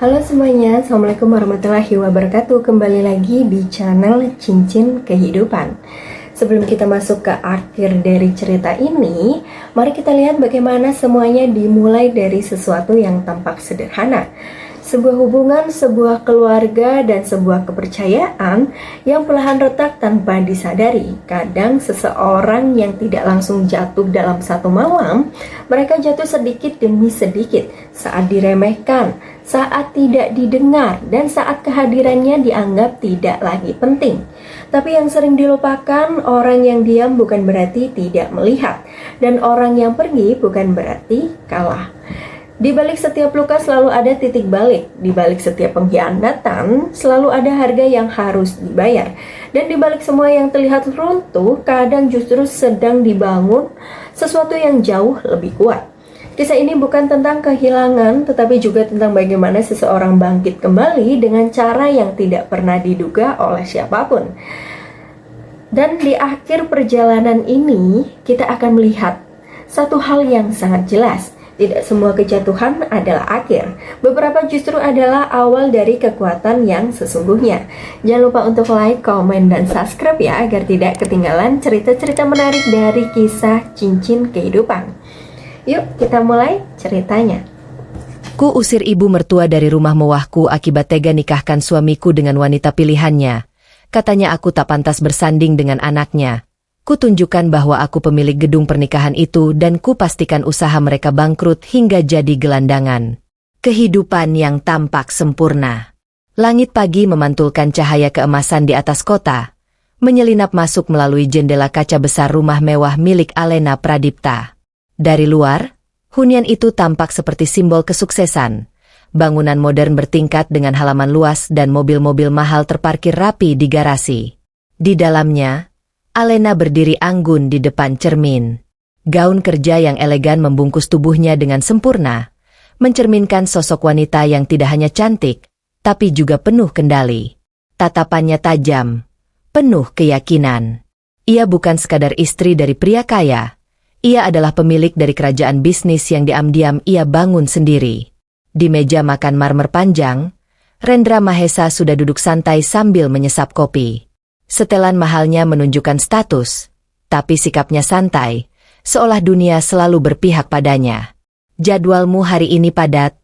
Halo semuanya, Assalamualaikum warahmatullahi wabarakatuh. Kembali lagi di channel Cincin Kehidupan. Sebelum kita masuk ke akhir dari cerita ini, mari kita lihat bagaimana semuanya dimulai dari sesuatu yang tampak sederhana. Sebuah hubungan, sebuah keluarga, dan sebuah kepercayaan yang perlahan retak tanpa disadari. Kadang seseorang yang tidak langsung jatuh dalam satu malam, mereka jatuh sedikit demi sedikit saat diremehkan, saat tidak didengar, dan saat kehadirannya dianggap tidak lagi penting. Tapi yang sering dilupakan, orang yang diam bukan berarti tidak melihat, dan orang yang pergi bukan berarti kalah. Di balik setiap luka selalu ada titik balik. Di balik setiap pengkhianatan selalu ada harga yang harus dibayar. Dan di balik semua yang terlihat runtuh, kadang justru sedang dibangun sesuatu yang jauh lebih kuat. Kisah ini bukan tentang kehilangan, tetapi juga tentang bagaimana seseorang bangkit kembali dengan cara yang tidak pernah diduga oleh siapapun. Dan di akhir perjalanan ini, kita akan melihat satu hal yang sangat jelas. Tidak semua kejatuhan adalah akhir. Beberapa justru adalah awal dari kekuatan yang sesungguhnya. Jangan lupa untuk like, komen, dan subscribe ya, agar tidak ketinggalan cerita-cerita menarik dari kisah Cincin Kehidupan. Yuk kita mulai ceritanya. Ku usir ibu mertua dari rumah mewahku akibat tega nikahkan suamiku dengan wanita pilihannya. Katanya aku tak pantas bersanding dengan anaknya. Ku tunjukkan bahwa aku pemilik gedung pernikahan itu dan ku pastikan usaha mereka bangkrut hingga jadi gelandangan. Kehidupan yang tampak sempurna. Langit pagi memantulkan cahaya keemasan di atas kota, menyelinap masuk melalui jendela kaca besar rumah mewah milik Alena Pradipta. Dari luar, hunian itu tampak seperti simbol kesuksesan. Bangunan modern bertingkat dengan halaman luas dan mobil-mobil mahal terparkir rapi di garasi. Di dalamnya, Alena berdiri anggun di depan cermin. Gaun kerja yang elegan membungkus tubuhnya dengan sempurna, mencerminkan sosok wanita yang tidak hanya cantik, tapi juga penuh kendali. Tatapannya tajam, penuh keyakinan. Ia bukan sekadar istri dari pria kaya, ia adalah pemilik dari kerajaan bisnis yang diam-diam ia bangun sendiri. Di meja makan marmer panjang, Rendra Mahesa sudah duduk santai sambil menyesap kopi. Setelan mahalnya menunjukkan status, tapi sikapnya santai, seolah dunia selalu berpihak padanya. Jadwalmu hari ini padat?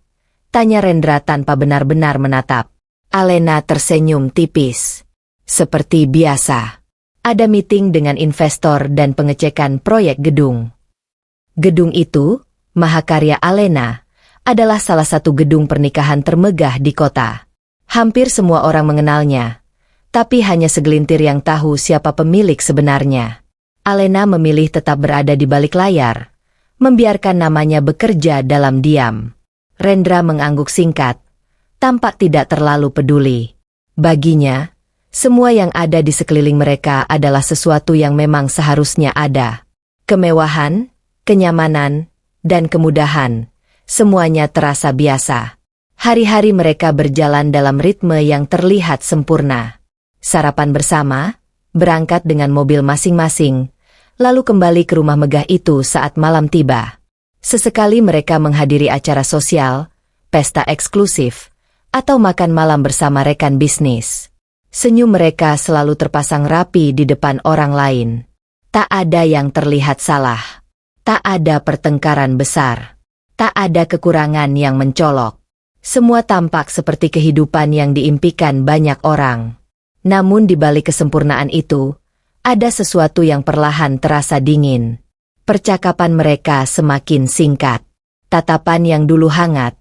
Tanya Rendra tanpa benar-benar menatap. Alena tersenyum tipis. Seperti biasa. Ada meeting dengan investor dan pengecekan proyek gedung. Gedung itu, mahakarya Alena, adalah salah satu gedung pernikahan termegah di kota. Hampir semua orang mengenalnya. Tapi hanya segelintir yang tahu siapa pemilik sebenarnya. Alena memilih tetap berada di balik layar, membiarkan namanya bekerja dalam diam. Rendra mengangguk singkat, tampak tidak terlalu peduli. Baginya, semua yang ada di sekeliling mereka adalah sesuatu yang memang seharusnya ada. Kemewahan, kenyamanan, dan kemudahan, semuanya terasa biasa. Hari-hari mereka berjalan dalam ritme yang terlihat sempurna. Sarapan bersama, berangkat dengan mobil masing-masing, lalu kembali ke rumah megah itu saat malam tiba. Sesekali mereka menghadiri acara sosial, pesta eksklusif, atau makan malam bersama rekan bisnis. Senyum mereka selalu terpasang rapi di depan orang lain. Tak ada yang terlihat salah. Tak ada pertengkaran besar. Tak ada kekurangan yang mencolok. Semua tampak seperti kehidupan yang diimpikan banyak orang. Namun di balik kesempurnaan itu, ada sesuatu yang perlahan terasa dingin. Percakapan mereka semakin singkat. Tatapan yang dulu hangat,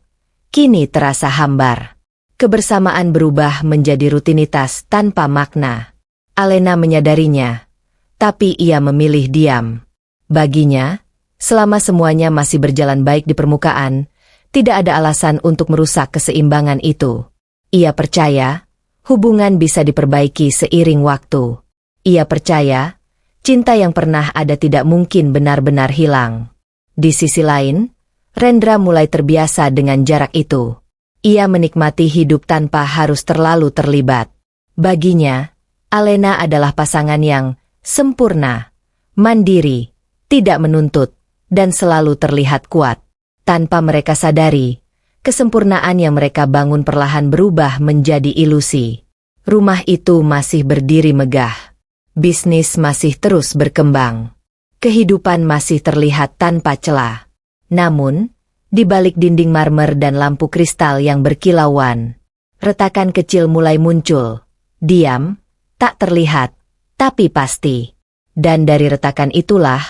kini terasa hambar. Kebersamaan berubah menjadi rutinitas tanpa makna. Alena menyadarinya, tapi ia memilih diam. Baginya, selama semuanya masih berjalan baik di permukaan, tidak ada alasan untuk merusak keseimbangan itu. Ia percaya, hubungan bisa diperbaiki seiring waktu. Ia percaya, cinta yang pernah ada tidak mungkin benar-benar hilang. Di sisi lain, Rendra mulai terbiasa dengan jarak itu. Ia menikmati hidup tanpa harus terlalu terlibat. Baginya, Alena adalah pasangan yang sempurna, mandiri, tidak menuntut, dan selalu terlihat kuat. Tanpa mereka sadari, Kesempurnaan yang mereka bangun perlahan berubah menjadi ilusi. Rumah itu masih berdiri megah. Bisnis masih terus berkembang. Kehidupan masih terlihat tanpa celah. Namun, di balik dinding marmer dan lampu kristal yang berkilauan, retakan kecil mulai muncul. Diam, tak terlihat, tapi pasti. Dan dari retakan itulah,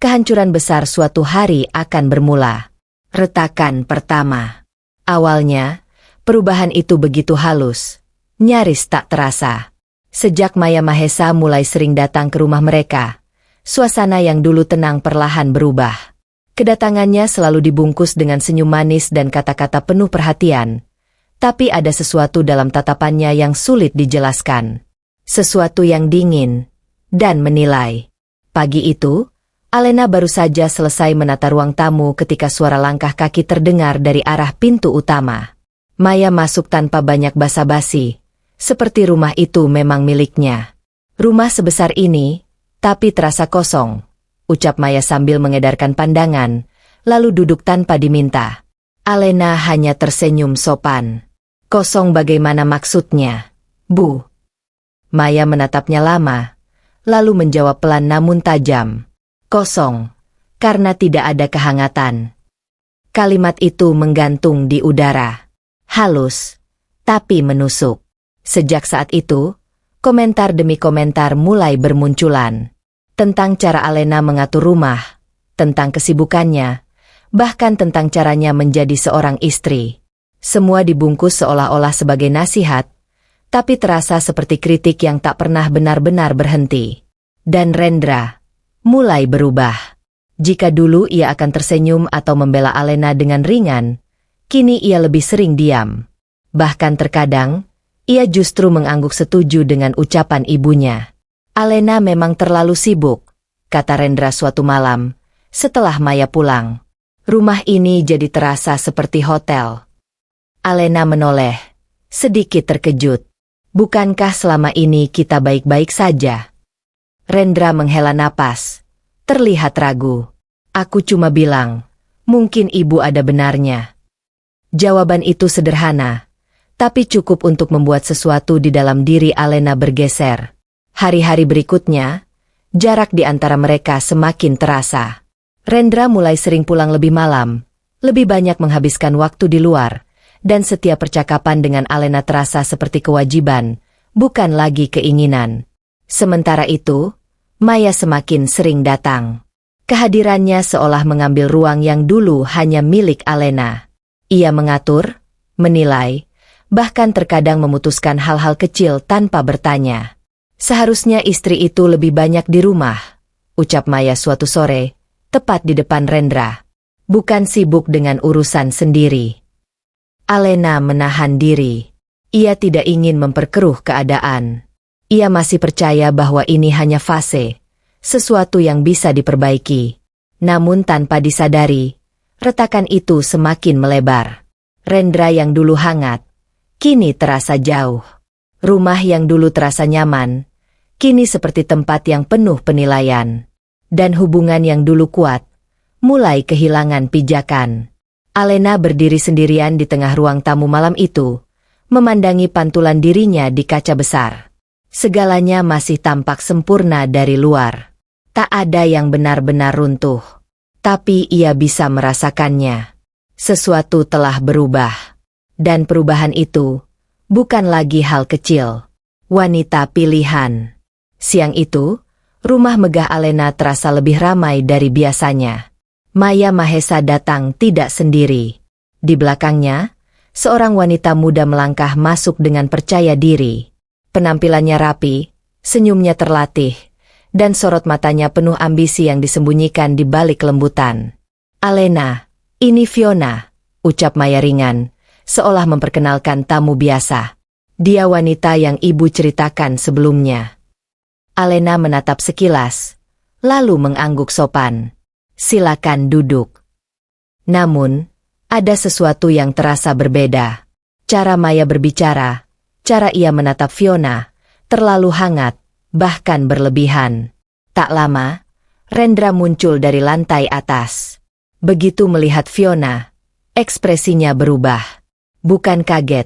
kehancuran besar suatu hari akan bermula. Retakan pertama. Awalnya, perubahan itu begitu halus, nyaris tak terasa. Sejak Maya Mahesa mulai sering datang ke rumah mereka, suasana yang dulu tenang perlahan berubah. Kedatangannya selalu dibungkus dengan senyum manis dan kata-kata penuh perhatian. Tapi ada sesuatu dalam tatapannya yang sulit dijelaskan. Sesuatu yang dingin dan menilai. Pagi itu, Alena baru saja selesai menata ruang tamu ketika suara langkah kaki terdengar dari arah pintu utama. Maya masuk tanpa banyak basa-basi, seperti rumah itu memang miliknya. Rumah sebesar ini, tapi terasa kosong, ucap Maya sambil mengedarkan pandangan, lalu duduk tanpa diminta. Alena hanya tersenyum sopan. Kosong bagaimana maksudnya, Bu? Maya menatapnya lama, lalu menjawab pelan namun tajam. Kosong, karena tidak ada kehangatan. Kalimat itu menggantung di udara. Halus, tapi menusuk. Sejak saat itu, komentar demi komentar mulai bermunculan. Tentang cara Alena mengatur rumah, tentang kesibukannya, bahkan tentang caranya menjadi seorang istri. Semua dibungkus seolah-olah sebagai nasihat, tapi terasa seperti kritik yang tak pernah benar-benar berhenti. Dan Rendra mulai berubah. Jika dulu ia akan tersenyum atau membela Alena dengan ringan, kini ia lebih sering diam. Bahkan terkadang, ia justru mengangguk setuju dengan ucapan ibunya. Alena memang terlalu sibuk, kata Rendra suatu malam, setelah Maya pulang. Rumah ini jadi terasa seperti hotel. Alena menoleh, sedikit terkejut. Bukankah selama ini kita baik-baik saja? Rendra menghela napas, terlihat ragu. Aku cuma bilang, mungkin ibu ada benarnya. Jawaban itu sederhana, tapi cukup untuk membuat sesuatu di dalam diri Alena bergeser. Hari-hari berikutnya, jarak di antara mereka semakin terasa. Rendra mulai sering pulang lebih malam, lebih banyak menghabiskan waktu di luar, dan setiap percakapan dengan Alena terasa seperti kewajiban, bukan lagi keinginan. Sementara itu, Maya semakin sering datang. Kehadirannya seolah mengambil ruang yang dulu hanya milik Alena. Ia mengatur, menilai, bahkan terkadang memutuskan hal-hal kecil tanpa bertanya. Seharusnya istri itu lebih banyak di rumah, ucap Maya suatu sore, tepat di depan Rendra. Bukan sibuk dengan urusan sendiri. Alena menahan diri. Ia tidak ingin memperkeruh keadaan. Ia masih percaya bahwa ini hanya fase, sesuatu yang bisa diperbaiki. Namun tanpa disadari, retakan itu semakin melebar. Rendra yang dulu hangat, kini terasa jauh. Rumah yang dulu terasa nyaman, kini seperti tempat yang penuh penilaian. Dan hubungan yang dulu kuat, mulai kehilangan pijakan. Alena berdiri sendirian di tengah ruang tamu malam itu, memandangi pantulan dirinya di kaca besar. Segalanya masih tampak sempurna dari luar. Tak ada yang benar-benar runtuh. Tapi ia bisa merasakannya. Sesuatu telah berubah. Dan perubahan itu bukan lagi hal kecil. Wanita pilihan. Siang itu, rumah megah Alena terasa lebih ramai dari biasanya. Maya Mahesa datang tidak sendiri. Di belakangnya, seorang wanita muda melangkah masuk dengan percaya diri. Penampilannya rapi, senyumnya terlatih, dan sorot matanya penuh ambisi yang disembunyikan di balik kelembutan. Alena, ini Fiona, ucap Maya ringan, seolah memperkenalkan tamu biasa. Dia wanita yang ibu ceritakan sebelumnya. Alena menatap sekilas, lalu mengangguk sopan. Silakan duduk. Namun, ada sesuatu yang terasa berbeda. Cara Maya berbicara, cara ia menatap Fiona, terlalu hangat, bahkan berlebihan. Tak lama, Rendra muncul dari lantai atas. Begitu melihat Fiona, Ekspresinya berubah. Bukan kaget,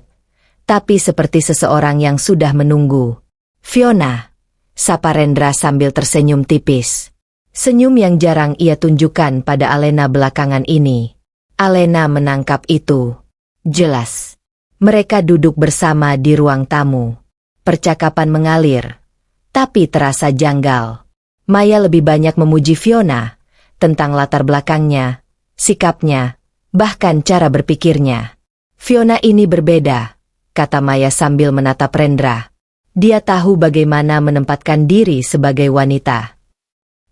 tapi seperti seseorang yang sudah menunggu. "Fiona," sapa Rendra sambil tersenyum tipis. Senyum yang jarang ia tunjukkan pada Alena belakangan ini. Alena menangkap itu. Jelas. Mereka duduk bersama di ruang tamu. Percakapan mengalir, tapi terasa janggal. Maya lebih banyak memuji Fiona tentang latar belakangnya, sikapnya, bahkan cara berpikirnya. "Fiona ini berbeda," kata Maya sambil menatap Rendra. "Dia tahu bagaimana menempatkan diri sebagai wanita."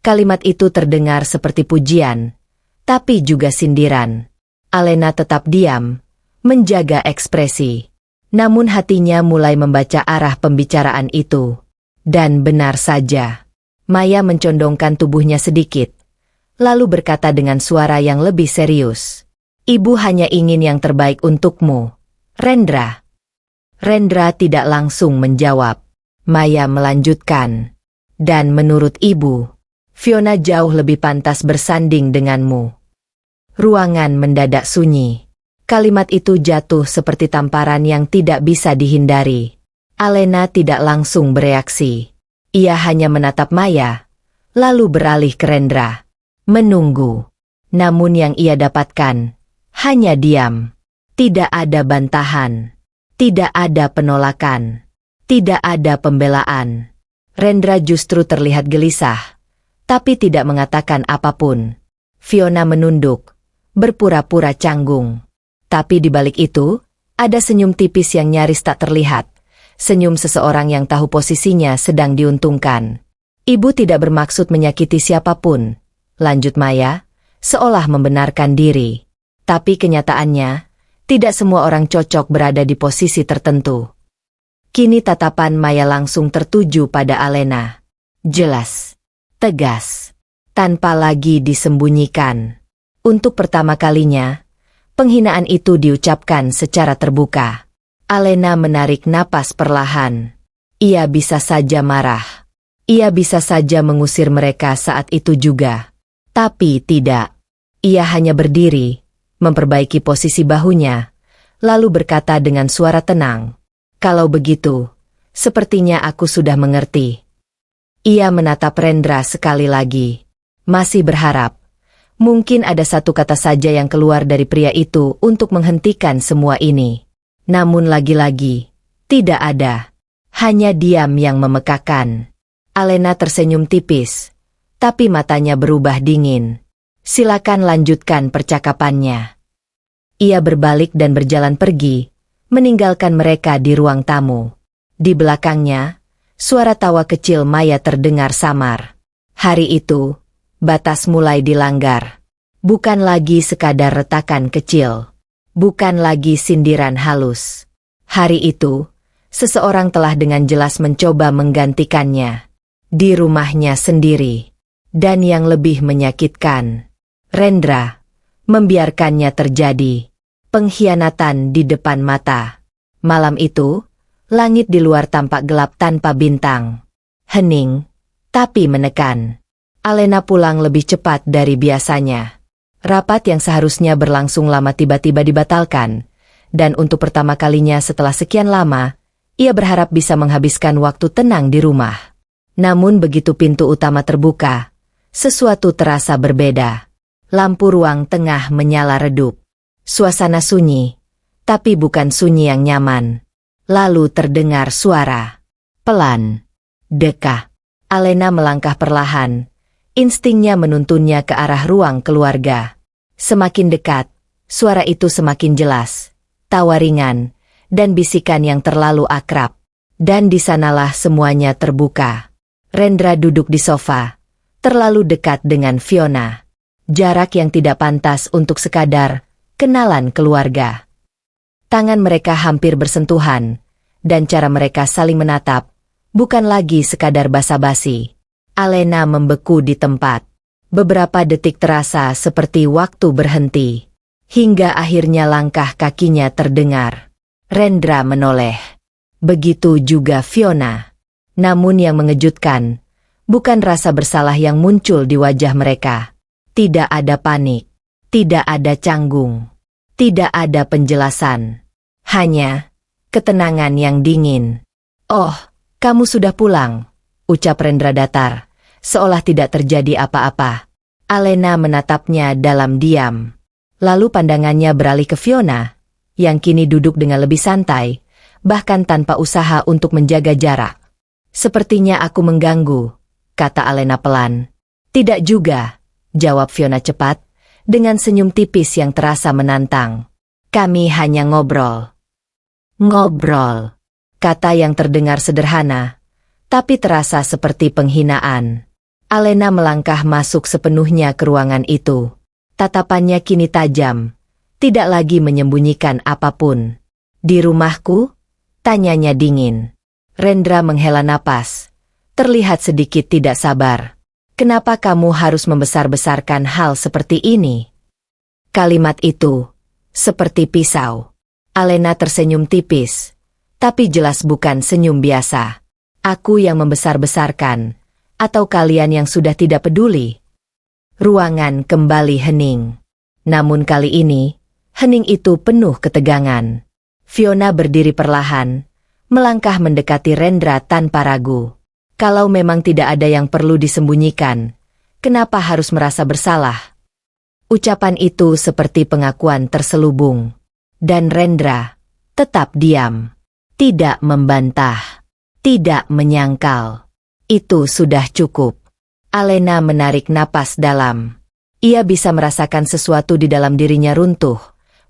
Kalimat itu terdengar seperti pujian, tapi juga sindiran. Alena tetap diam, menjaga ekspresi. Namun hatinya mulai membaca arah pembicaraan itu. Dan benar saja. Maya mencondongkan tubuhnya sedikit, lalu berkata dengan suara yang lebih serius. "Ibu hanya ingin yang terbaik untukmu, Rendra." Rendra tidak langsung menjawab. Maya melanjutkan. "Dan menurut ibu, Fiona jauh lebih pantas bersanding denganmu." Ruangan mendadak sunyi. Kalimat itu jatuh seperti tamparan yang tidak bisa dihindari. Alena tidak langsung bereaksi. Ia hanya menatap Maya, lalu beralih ke Rendra. Menunggu. Namun yang ia dapatkan hanya diam. Tidak ada bantahan. Tidak ada penolakan. Tidak ada pembelaan. Rendra justru terlihat gelisah, tapi tidak mengatakan apapun. Fiona menunduk, berpura-pura canggung. Tapi di balik itu, ada senyum tipis yang nyaris tak terlihat. Senyum seseorang yang tahu posisinya sedang diuntungkan. "Ibu tidak bermaksud menyakiti siapapun," lanjut Maya, seolah membenarkan diri. Tapi kenyataannya, tidak semua orang cocok berada di posisi tertentu. Kini tatapan Maya langsung tertuju pada Alena. Jelas, tegas, tanpa lagi disembunyikan. Untuk pertama kalinya, penghinaan itu diucapkan secara terbuka. Alena menarik napas perlahan. Ia bisa saja marah. Ia bisa saja mengusir mereka saat itu juga. Tapi tidak. Ia hanya berdiri, memperbaiki posisi bahunya, lalu berkata dengan suara tenang. "Kalau begitu, sepertinya aku sudah mengerti." Ia menatap Rendra sekali lagi. Masih berharap. Mungkin ada satu kata saja yang keluar dari pria itu untuk menghentikan semua ini. Namun lagi-lagi, tidak ada. Hanya diam yang memekakan. Alena tersenyum tipis, tapi matanya berubah dingin. "Silakan lanjutkan percakapannya." Ia berbalik dan berjalan pergi, meninggalkan mereka di ruang tamu. Di belakangnya, suara tawa kecil Maya terdengar samar. Hari itu, batas mulai dilanggar. Bukan lagi sekadar retakan kecil. Bukan lagi sindiran halus. Hari itu, seseorang telah dengan jelas mencoba menggantikannya. Di rumahnya sendiri. Dan yang lebih menyakitkan, Rendra membiarkannya terjadi. Pengkhianatan di depan mata. Malam itu, langit di luar tampak gelap tanpa bintang. Hening, tapi menekan. Alena pulang lebih cepat dari biasanya. Rapat yang seharusnya berlangsung lama tiba-tiba dibatalkan. Dan untuk pertama kalinya setelah sekian lama, ia berharap bisa menghabiskan waktu tenang di rumah. Namun begitu pintu utama terbuka, sesuatu terasa berbeda. Lampu ruang tengah menyala redup. Suasana sunyi, tapi bukan sunyi yang nyaman. Lalu terdengar suara. Pelan. Dekah. Alena melangkah perlahan. Instingnya menuntunnya ke arah ruang keluarga. Semakin dekat, suara itu semakin jelas. Tawa ringan, dan bisikan yang terlalu akrab. Dan di sanalah semuanya terbuka. Rendra duduk di sofa, terlalu dekat dengan Fiona. Jarak yang tidak pantas untuk sekadar kenalan keluarga. Tangan mereka hampir bersentuhan, dan cara mereka saling menatap bukan lagi sekadar basa-basi. Alena membeku di tempat. Beberapa detik terasa seperti waktu berhenti. Hingga akhirnya langkah kakinya terdengar. Rendra menoleh. Begitu juga Fiona. Namun yang mengejutkan, bukan rasa bersalah yang muncul di wajah mereka. Tidak ada panik. Tidak ada canggung. Tidak ada penjelasan. Hanya ketenangan yang dingin. "Oh, kamu sudah pulang," ucap Rendra datar, seolah tidak terjadi apa-apa. Alena menatapnya dalam diam. Lalu pandangannya beralih ke Fiona, yang kini duduk dengan lebih santai, bahkan tanpa usaha untuk menjaga jarak. "Sepertinya aku mengganggu," kata Alena pelan. "Tidak juga," jawab Fiona cepat, dengan senyum tipis yang terasa menantang. "Kami hanya ngobrol." "Ngobrol," kata yang terdengar sederhana, tapi terasa seperti penghinaan. Alena melangkah masuk sepenuhnya ke ruangan itu. Tatapannya kini tajam, tidak lagi menyembunyikan apapun. "Di rumahku?" tanyanya dingin. Rendra menghela napas, terlihat sedikit tidak sabar. "Kenapa kamu harus membesar-besarkan hal seperti ini?" Kalimat itu seperti pisau. Alena tersenyum tipis, tapi jelas bukan senyum biasa. "Aku yang membesar-besarkan, atau kalian yang sudah tidak peduli?" Ruangan kembali hening. Namun kali ini, hening itu penuh ketegangan. Fiona berdiri perlahan, melangkah mendekati Rendra tanpa ragu. "Kalau memang tidak ada yang perlu disembunyikan, kenapa harus merasa bersalah?" Ucapan itu seperti pengakuan terselubung. Dan Rendra tetap diam, tidak membantah, tidak menyangkal. Itu sudah cukup. Alena menarik napas dalam. Ia bisa merasakan sesuatu di dalam dirinya runtuh,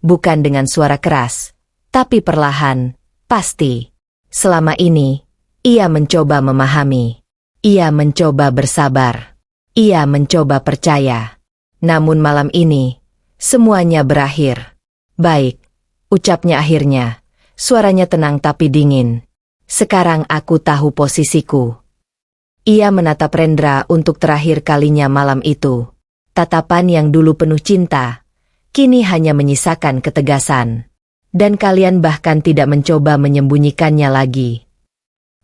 bukan dengan suara keras, tapi perlahan, pasti. Selama ini, ia mencoba memahami. Ia mencoba bersabar. Ia mencoba percaya. Namun malam ini, semuanya berakhir. "Baik," ucapnya akhirnya. Suaranya tenang tapi dingin. "Sekarang aku tahu posisiku." Ia menatap Rendra untuk terakhir kalinya malam itu. Tatapan yang dulu penuh cinta, kini hanya menyisakan ketegasan. Dan kalian bahkan tidak mencoba menyembunyikannya lagi.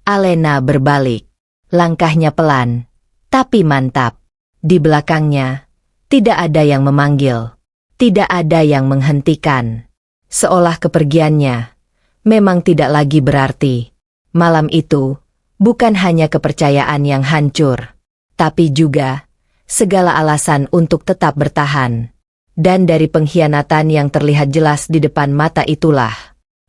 Alena berbalik. Langkahnya pelan, tapi mantap. Di belakangnya, tidak ada yang memanggil. Tidak ada yang menghentikan. Seolah kepergiannya memang tidak lagi berarti. Malam itu, bukan hanya kepercayaan yang hancur, tapi juga segala alasan untuk tetap bertahan. Dan dari pengkhianatan yang terlihat jelas di depan mata itulah,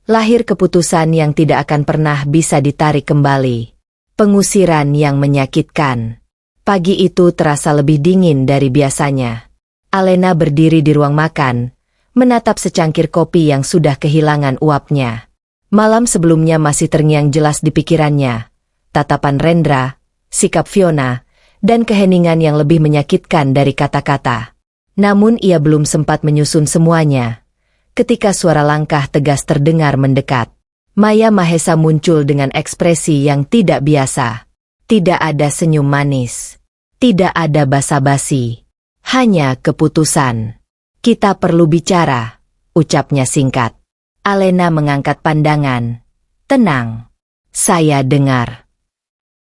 lahir keputusan yang tidak akan pernah bisa ditarik kembali. Pengusiran yang menyakitkan. Pagi itu terasa lebih dingin dari biasanya. Alena berdiri di ruang makan, menatap secangkir kopi yang sudah kehilangan uapnya. Malam sebelumnya masih terngiang jelas di pikirannya. Tatapan Rendra, sikap Fiona, dan keheningan yang lebih menyakitkan dari kata-kata. Namun ia belum sempat menyusun semuanya. Ketika suara langkah tegas terdengar mendekat, Maya Mahesa muncul dengan ekspresi yang tidak biasa. Tidak ada senyum manis. Tidak ada basa-basi. Hanya keputusan. "Kita perlu bicara," ucapnya singkat. Alena mengangkat pandangan. "Tenang. Saya dengar."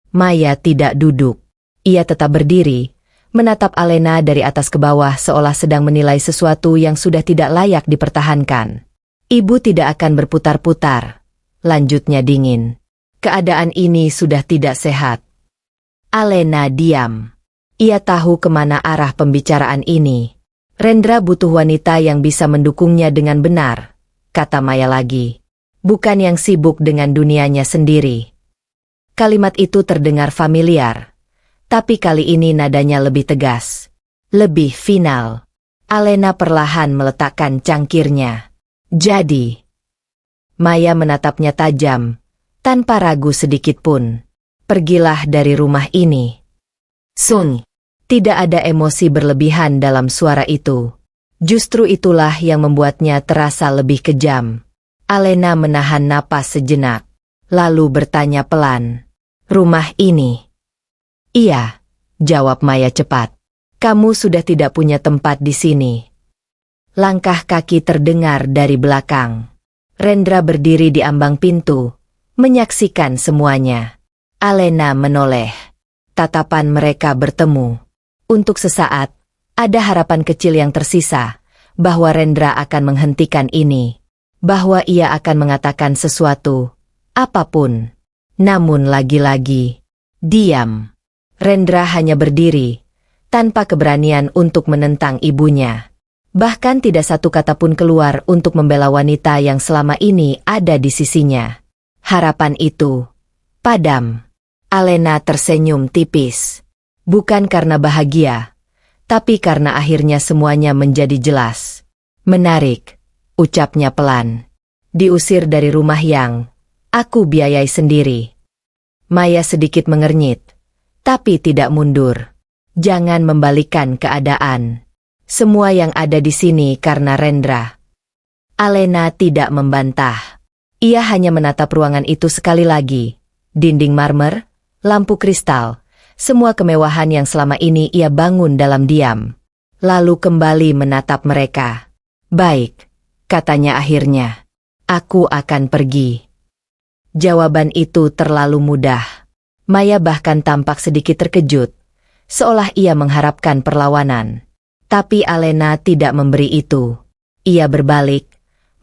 Maya tidak duduk. Ia tetap berdiri, menatap Alena dari atas ke bawah seolah sedang menilai sesuatu yang sudah tidak layak dipertahankan. "Ibu tidak akan berputar-putar," lanjutnya dingin. "Keadaan ini sudah tidak sehat." Alena diam. Ia tahu kemana arah pembicaraan ini. Rendra butuh wanita yang bisa mendukungnya dengan benar, kata Maya lagi. Bukan yang sibuk dengan dunianya sendiri. Kalimat itu terdengar familiar. Tapi kali ini nadanya lebih tegas. Lebih final. Alena perlahan meletakkan cangkirnya. "Jadi." Maya menatapnya tajam, tanpa ragu sedikit pun. "Pergilah dari rumah ini." Sun. Tidak ada emosi berlebihan dalam suara itu. Justru itulah yang membuatnya terasa lebih kejam. Alena menahan napas sejenak, lalu bertanya pelan. "Rumah ini?" "Iya," jawab Maya cepat. "Kamu sudah tidak punya tempat di sini." Langkah kaki terdengar dari belakang. Rendra berdiri di ambang pintu, menyaksikan semuanya. Alena menoleh. Tatapan mereka bertemu. Untuk sesaat, ada harapan kecil yang tersisa, bahwa Rendra akan menghentikan ini, bahwa ia akan mengatakan sesuatu, apapun. Namun lagi-lagi, diam. Rendra hanya berdiri, tanpa keberanian untuk menentang ibunya. Bahkan tidak satu kata pun keluar untuk membela wanita yang selama ini ada di sisinya. Harapan itu padam. Alena tersenyum tipis. Bukan karena bahagia, tapi karena akhirnya semuanya menjadi jelas. Menarik, ucapnya pelan. Diusir dari rumah yang aku biayai sendiri. Maya sedikit mengernyit, tapi tidak mundur. Jangan membalikkan keadaan. Semua yang ada di sini karena Rendra. Alena tidak membantah. Ia hanya menatap ruangan itu sekali lagi. Dinding marmer, lampu kristal, semua kemewahan yang selama ini ia bangun dalam diam. Lalu kembali menatap mereka. Baik, katanya akhirnya. Aku akan pergi. Jawaban itu terlalu mudah. Maya bahkan tampak sedikit terkejut, seolah ia mengharapkan perlawanan. Tapi Alena tidak memberi itu. Ia berbalik,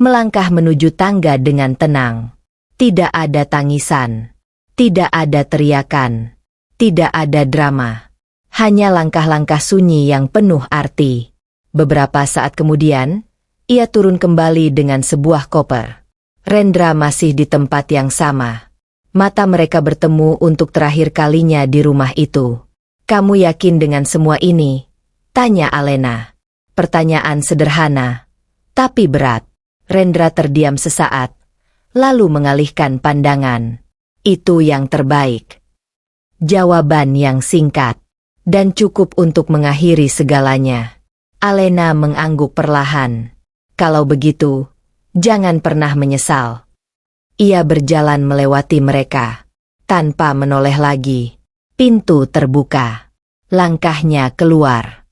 melangkah menuju tangga dengan tenang. Tidak ada tangisan, tidak ada teriakan, tidak ada drama. Hanya langkah-langkah sunyi yang penuh arti. Beberapa saat kemudian, ia turun kembali dengan sebuah koper. Rendra masih di tempat yang sama. Mata mereka bertemu untuk terakhir kalinya di rumah itu. Kamu yakin dengan semua ini? Tanya Alena. Pertanyaan sederhana, tapi berat. Rendra terdiam sesaat, lalu mengalihkan pandangan. Itu yang terbaik. Jawaban yang singkat, dan cukup untuk mengakhiri segalanya. Alena mengangguk perlahan. Kalau begitu, jangan pernah menyesal. Ia berjalan melewati mereka. Tanpa menoleh lagi, pintu terbuka. Langkahnya keluar.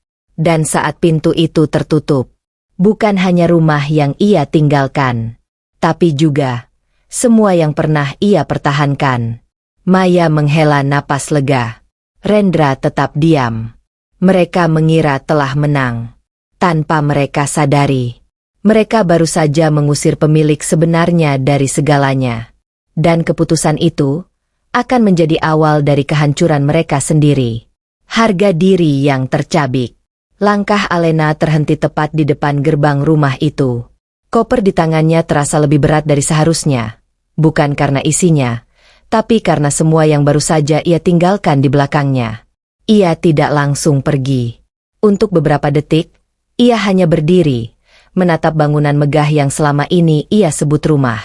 Dan saat pintu itu tertutup, bukan hanya rumah yang ia tinggalkan, tapi juga semua yang pernah ia pertahankan. Maya menghela napas lega. Rendra tetap diam. Mereka mengira telah menang. Tanpa mereka sadari, mereka baru saja mengusir pemilik sebenarnya dari segalanya. Dan keputusan itu akan menjadi awal dari kehancuran mereka sendiri. Harga diri yang tercabik. Langkah Alena terhenti tepat di depan gerbang rumah itu. Koper di tangannya terasa lebih berat dari seharusnya. Bukan karena isinya, tapi karena semua yang baru saja ia tinggalkan di belakangnya. Ia tidak langsung pergi. Untuk beberapa detik, ia hanya berdiri, menatap bangunan megah yang selama ini ia sebut rumah.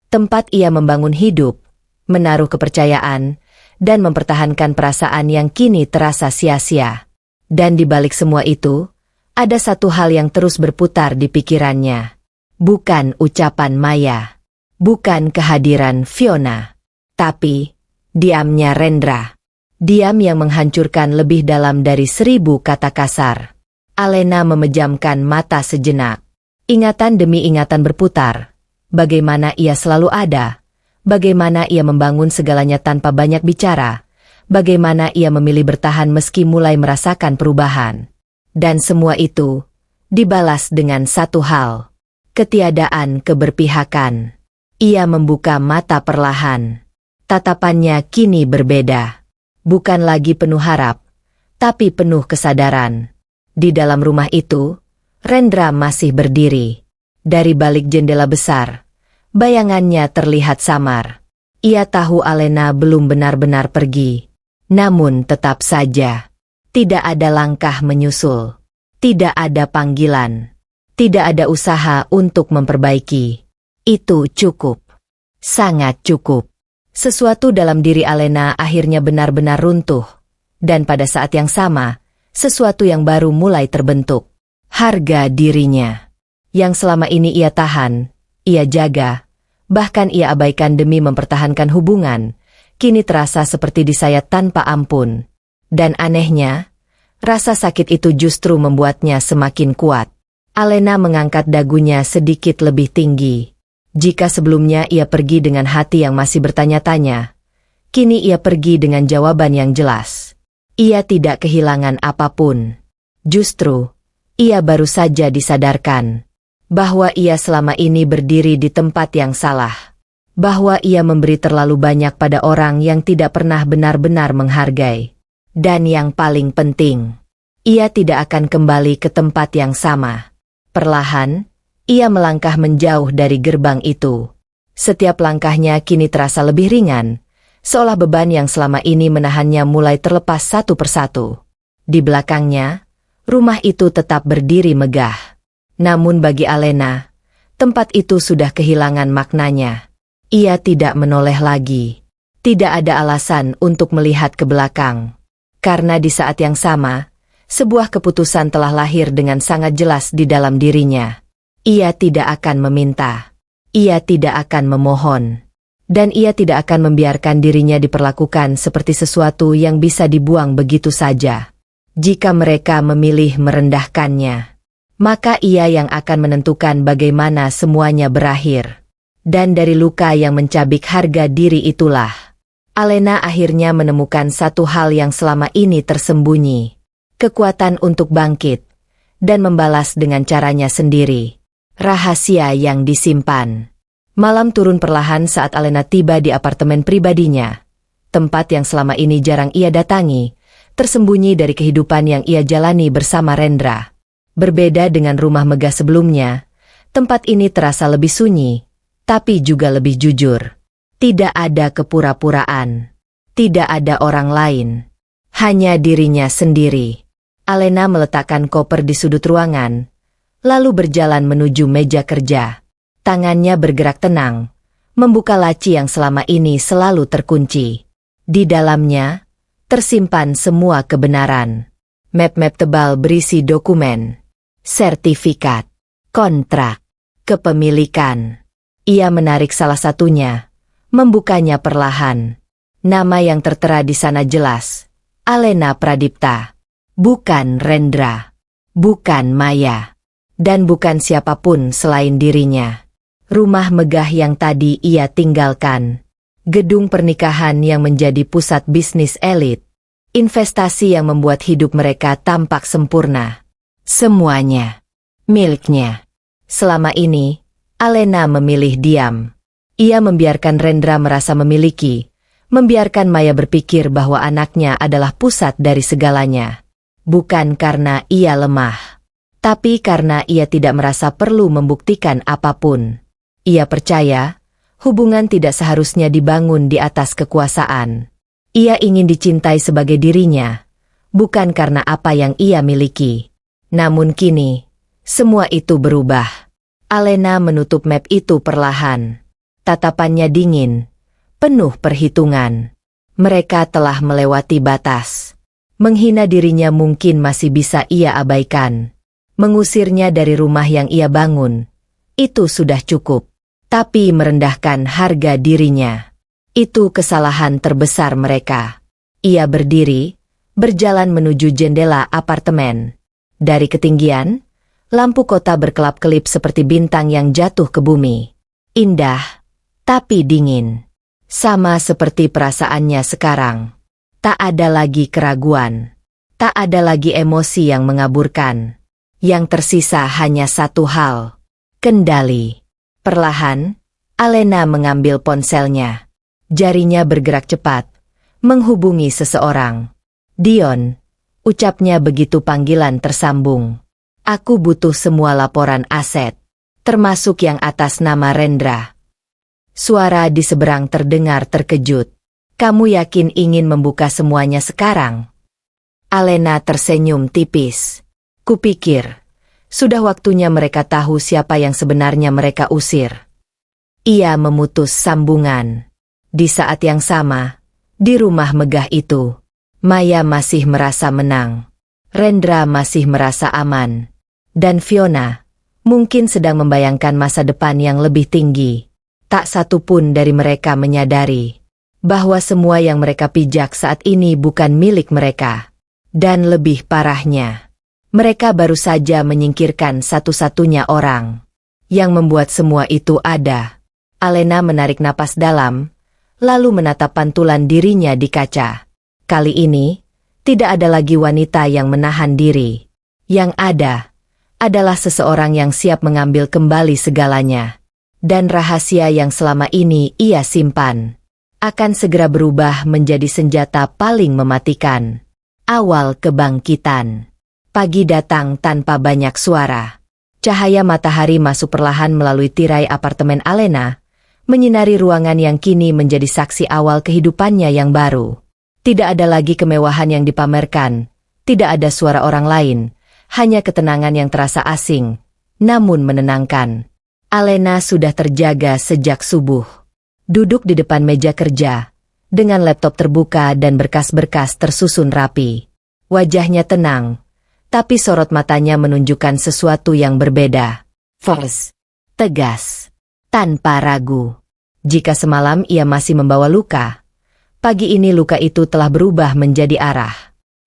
Tempat ia membangun hidup, menaruh kepercayaan, dan mempertahankan perasaan yang kini terasa sia-sia. Dan di balik semua itu, ada satu hal yang terus berputar di pikirannya. Bukan ucapan Maya, bukan kehadiran Fiona, tapi diamnya Rendra. Diam yang menghancurkan lebih dalam dari 1000 kata kasar. Alena memejamkan mata sejenak. Ingatan demi ingatan berputar. Bagaimana ia selalu ada. Bagaimana ia membangun segalanya tanpa banyak bicara. Bagaimana ia memilih bertahan meski mulai merasakan perubahan. Dan semua itu dibalas dengan satu hal. Ketiadaan keberpihakan. Ia membuka mata perlahan. Tatapannya kini berbeda. Bukan lagi penuh harap, tapi penuh kesadaran. Di dalam rumah itu, Rendra masih berdiri. Dari balik jendela besar, bayangannya terlihat samar. Ia tahu Alena belum benar-benar pergi. Namun tetap saja, tidak ada langkah menyusul. Tidak ada panggilan. Tidak ada usaha untuk memperbaiki. Itu cukup. Sangat cukup. Sesuatu dalam diri Alena akhirnya benar-benar runtuh. Dan pada saat yang sama, sesuatu yang baru mulai terbentuk. Harga dirinya. Yang selama ini ia tahan, ia jaga, bahkan ia abaikan demi mempertahankan hubungan, kini terasa seperti disayat tanpa ampun. Dan anehnya, rasa sakit itu justru membuatnya semakin kuat. Alena mengangkat dagunya sedikit lebih tinggi. Jika sebelumnya ia pergi dengan hati yang masih bertanya-tanya, kini ia pergi dengan jawaban yang jelas. Ia tidak kehilangan apapun. Justru, Ia baru saja disadarkan bahwa ia selama ini berdiri di tempat yang salah, bahwa ia memberi terlalu banyak pada orang yang tidak pernah benar-benar menghargai. Dan yang paling penting, ia tidak akan kembali ke tempat yang sama. Perlahan, ia melangkah menjauh dari gerbang itu. Setiap langkahnya kini terasa lebih ringan, seolah beban yang selama ini menahannya mulai terlepas satu persatu. Di belakangnya, rumah itu tetap berdiri megah. Namun bagi Alena, tempat itu sudah kehilangan maknanya. Ia tidak menoleh lagi. Tidak ada alasan untuk melihat ke belakang. Karena di saat yang sama, sebuah keputusan telah lahir dengan sangat jelas di dalam dirinya. Ia tidak akan meminta. Ia tidak akan memohon. Dan ia tidak akan membiarkan dirinya diperlakukan seperti sesuatu yang bisa dibuang begitu saja. Jika mereka memilih merendahkannya, maka ia yang akan menentukan bagaimana semuanya berakhir. Dan dari luka yang mencabik harga diri itulah, Alena akhirnya menemukan satu hal yang selama ini tersembunyi. Kekuatan untuk bangkit dan membalas dengan caranya sendiri. Rahasia yang disimpan. Malam turun perlahan saat Alena tiba di apartemen pribadinya. Tempat yang selama ini jarang ia datangi, tersembunyi dari kehidupan yang ia jalani bersama Rendra. Berbeda dengan rumah megah sebelumnya, tempat ini terasa lebih sunyi, tapi juga lebih jujur. Tidak ada kepura-puraan. Tidak ada orang lain. Hanya dirinya sendiri. Alena meletakkan koper di sudut ruangan, lalu berjalan menuju meja kerja. Tangannya bergerak tenang, membuka laci yang selama ini selalu terkunci. Di dalamnya, tersimpan semua kebenaran. Map-map tebal berisi dokumen, sertifikat, kontrak, kepemilikan. Ia menarik salah satunya, membukanya perlahan. Nama yang tertera di sana jelas, Alena Pradipta. Bukan Rendra, bukan Maya, dan bukan siapapun selain dirinya. Rumah megah yang tadi ia tinggalkan, gedung pernikahan yang menjadi pusat bisnis elit, investasi yang membuat hidup mereka tampak sempurna. Semuanya miliknya. Selama ini, Alena memilih diam. Ia membiarkan Rendra merasa memiliki, membiarkan Maya berpikir bahwa anaknya adalah pusat dari segalanya. Bukan karena ia lemah, tapi karena ia tidak merasa perlu membuktikan apapun. Ia percaya, hubungan tidak seharusnya dibangun di atas kekuasaan. Ia ingin dicintai sebagai dirinya, bukan karena apa yang ia miliki. Namun kini, semua itu berubah. Alena menutup map itu perlahan. Tatapannya dingin, penuh perhitungan. Mereka telah melewati batas. Menghina dirinya mungkin masih bisa ia abaikan. Mengusirnya dari rumah yang ia bangun, itu sudah cukup. Tapi merendahkan harga dirinya, itu kesalahan terbesar mereka. Ia berdiri, berjalan menuju jendela apartemen. Dari ketinggian, lampu kota berkelap-kelip seperti bintang yang jatuh ke bumi. Indah, tapi dingin. Sama seperti perasaannya sekarang. Tak ada lagi keraguan. Tak ada lagi emosi yang mengaburkan. Yang tersisa hanya satu hal. Kendali. Perlahan, Alena mengambil ponselnya. Jarinya bergerak cepat, menghubungi seseorang. Dion, ucapnya begitu panggilan tersambung. Aku butuh semua laporan aset, termasuk yang atas nama Rendra. Suara di seberang terdengar terkejut. Kamu yakin ingin membuka semuanya sekarang? Alena tersenyum tipis. Kupikir, sudah waktunya mereka tahu siapa yang sebenarnya mereka usir. Ia memutus sambungan. Di saat yang sama, di rumah megah itu, Maya masih merasa menang. Rendra masih merasa aman. Dan Fiona, mungkin sedang membayangkan masa depan yang lebih tinggi. Tak satu pun dari mereka menyadari bahwa semua yang mereka pijak saat ini bukan milik mereka. Dan lebih parahnya, mereka baru saja menyingkirkan satu-satunya orang yang membuat semua itu ada. Alena menarik napas dalam, lalu menatap pantulan dirinya di kaca. Kali ini, tidak ada lagi wanita yang menahan diri. Yang ada, adalah seseorang yang siap mengambil kembali segalanya. Dan rahasia yang selama ini ia simpan akan segera berubah menjadi senjata paling mematikan. Awal kebangkitan. Pagi datang tanpa banyak suara. Cahaya matahari masuk perlahan melalui tirai apartemen Alena, menyinari ruangan yang kini menjadi saksi awal kehidupannya yang baru. Tidak ada lagi kemewahan yang dipamerkan, tidak ada suara orang lain, hanya ketenangan yang terasa asing, namun menenangkan. Alena sudah terjaga sejak subuh. Duduk di depan meja kerja, dengan laptop terbuka dan berkas-berkas tersusun rapi. Wajahnya tenang, tapi sorot matanya menunjukkan sesuatu yang berbeda. First, tegas, tanpa ragu. Jika semalam ia masih membawa luka, pagi ini luka itu telah berubah menjadi arah.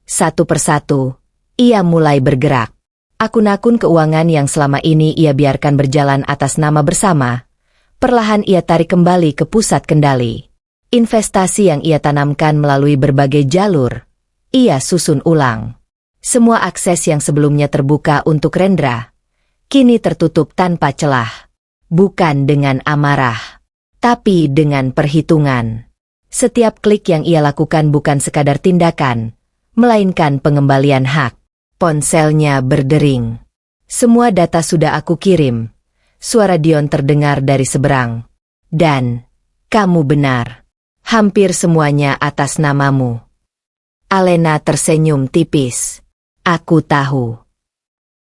Satu persatu, ia mulai bergerak. Akun-akun keuangan yang selama ini ia biarkan berjalan atas nama bersama, perlahan ia tarik kembali ke pusat kendali. Investasi yang ia tanamkan melalui berbagai jalur, ia susun ulang. Semua akses yang sebelumnya terbuka untuk Rendra, kini tertutup tanpa celah. Bukan dengan amarah, tapi dengan perhitungan. Setiap klik yang ia lakukan bukan sekadar tindakan, melainkan pengembalian hak. Ponselnya berdering. Semua data sudah aku kirim. Suara Dion terdengar dari seberang. Dan, kamu benar. Hampir semuanya atas namamu. Alena tersenyum tipis. Aku tahu.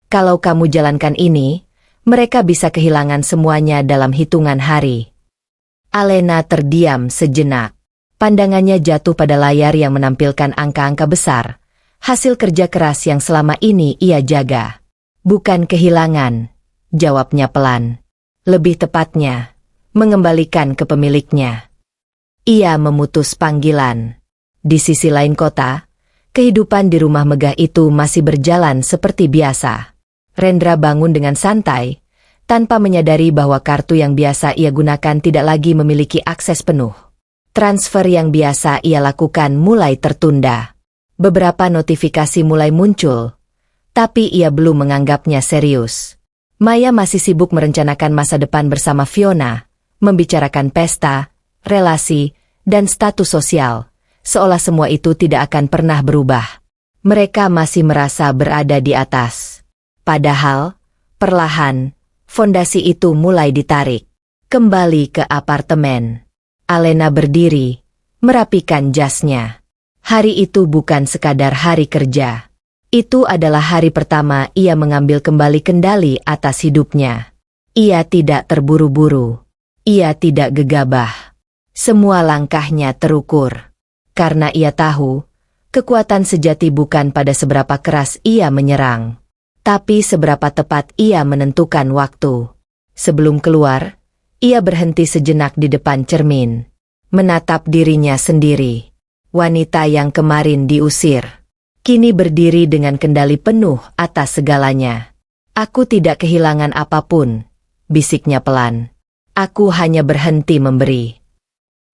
Kalau kamu jalankan ini, mereka bisa kehilangan semuanya dalam hitungan hari. Alena terdiam sejenak. Pandangannya jatuh pada layar yang menampilkan angka-angka besar. Hasil kerja keras yang selama ini ia jaga. Bukan kehilangan, jawabnya pelan. Lebih tepatnya, mengembalikan ke pemiliknya. Ia memutus panggilan. Di sisi lain kota, kehidupan di rumah megah itu masih berjalan seperti biasa. Rendra bangun dengan santai, tanpa menyadari bahwa kartu yang biasa ia gunakan tidak lagi memiliki akses penuh. Transfer yang biasa ia lakukan mulai tertunda. Beberapa notifikasi mulai muncul, tapi ia belum menganggapnya serius. Maya masih sibuk merencanakan masa depan bersama Fiona, membicarakan pesta, relasi, dan status sosial, seolah semua itu tidak akan pernah berubah. Mereka masih merasa berada di atas. Padahal, perlahan, fondasi itu mulai ditarik. Kembali ke apartemen. Alena berdiri, merapikan jasnya. Hari itu bukan sekadar hari kerja. Itu adalah hari pertama ia mengambil kembali kendali atas hidupnya. Ia tidak terburu-buru. Ia tidak gegabah. Semua langkahnya terukur. Karena ia tahu, kekuatan sejati bukan pada seberapa keras ia menyerang, tapi seberapa tepat ia menentukan waktu. Sebelum keluar, ia berhenti sejenak di depan cermin, menatap dirinya sendiri. Wanita yang kemarin diusir, kini berdiri dengan kendali penuh atas segalanya. Aku tidak kehilangan apapun, bisiknya pelan. Aku hanya berhenti memberi.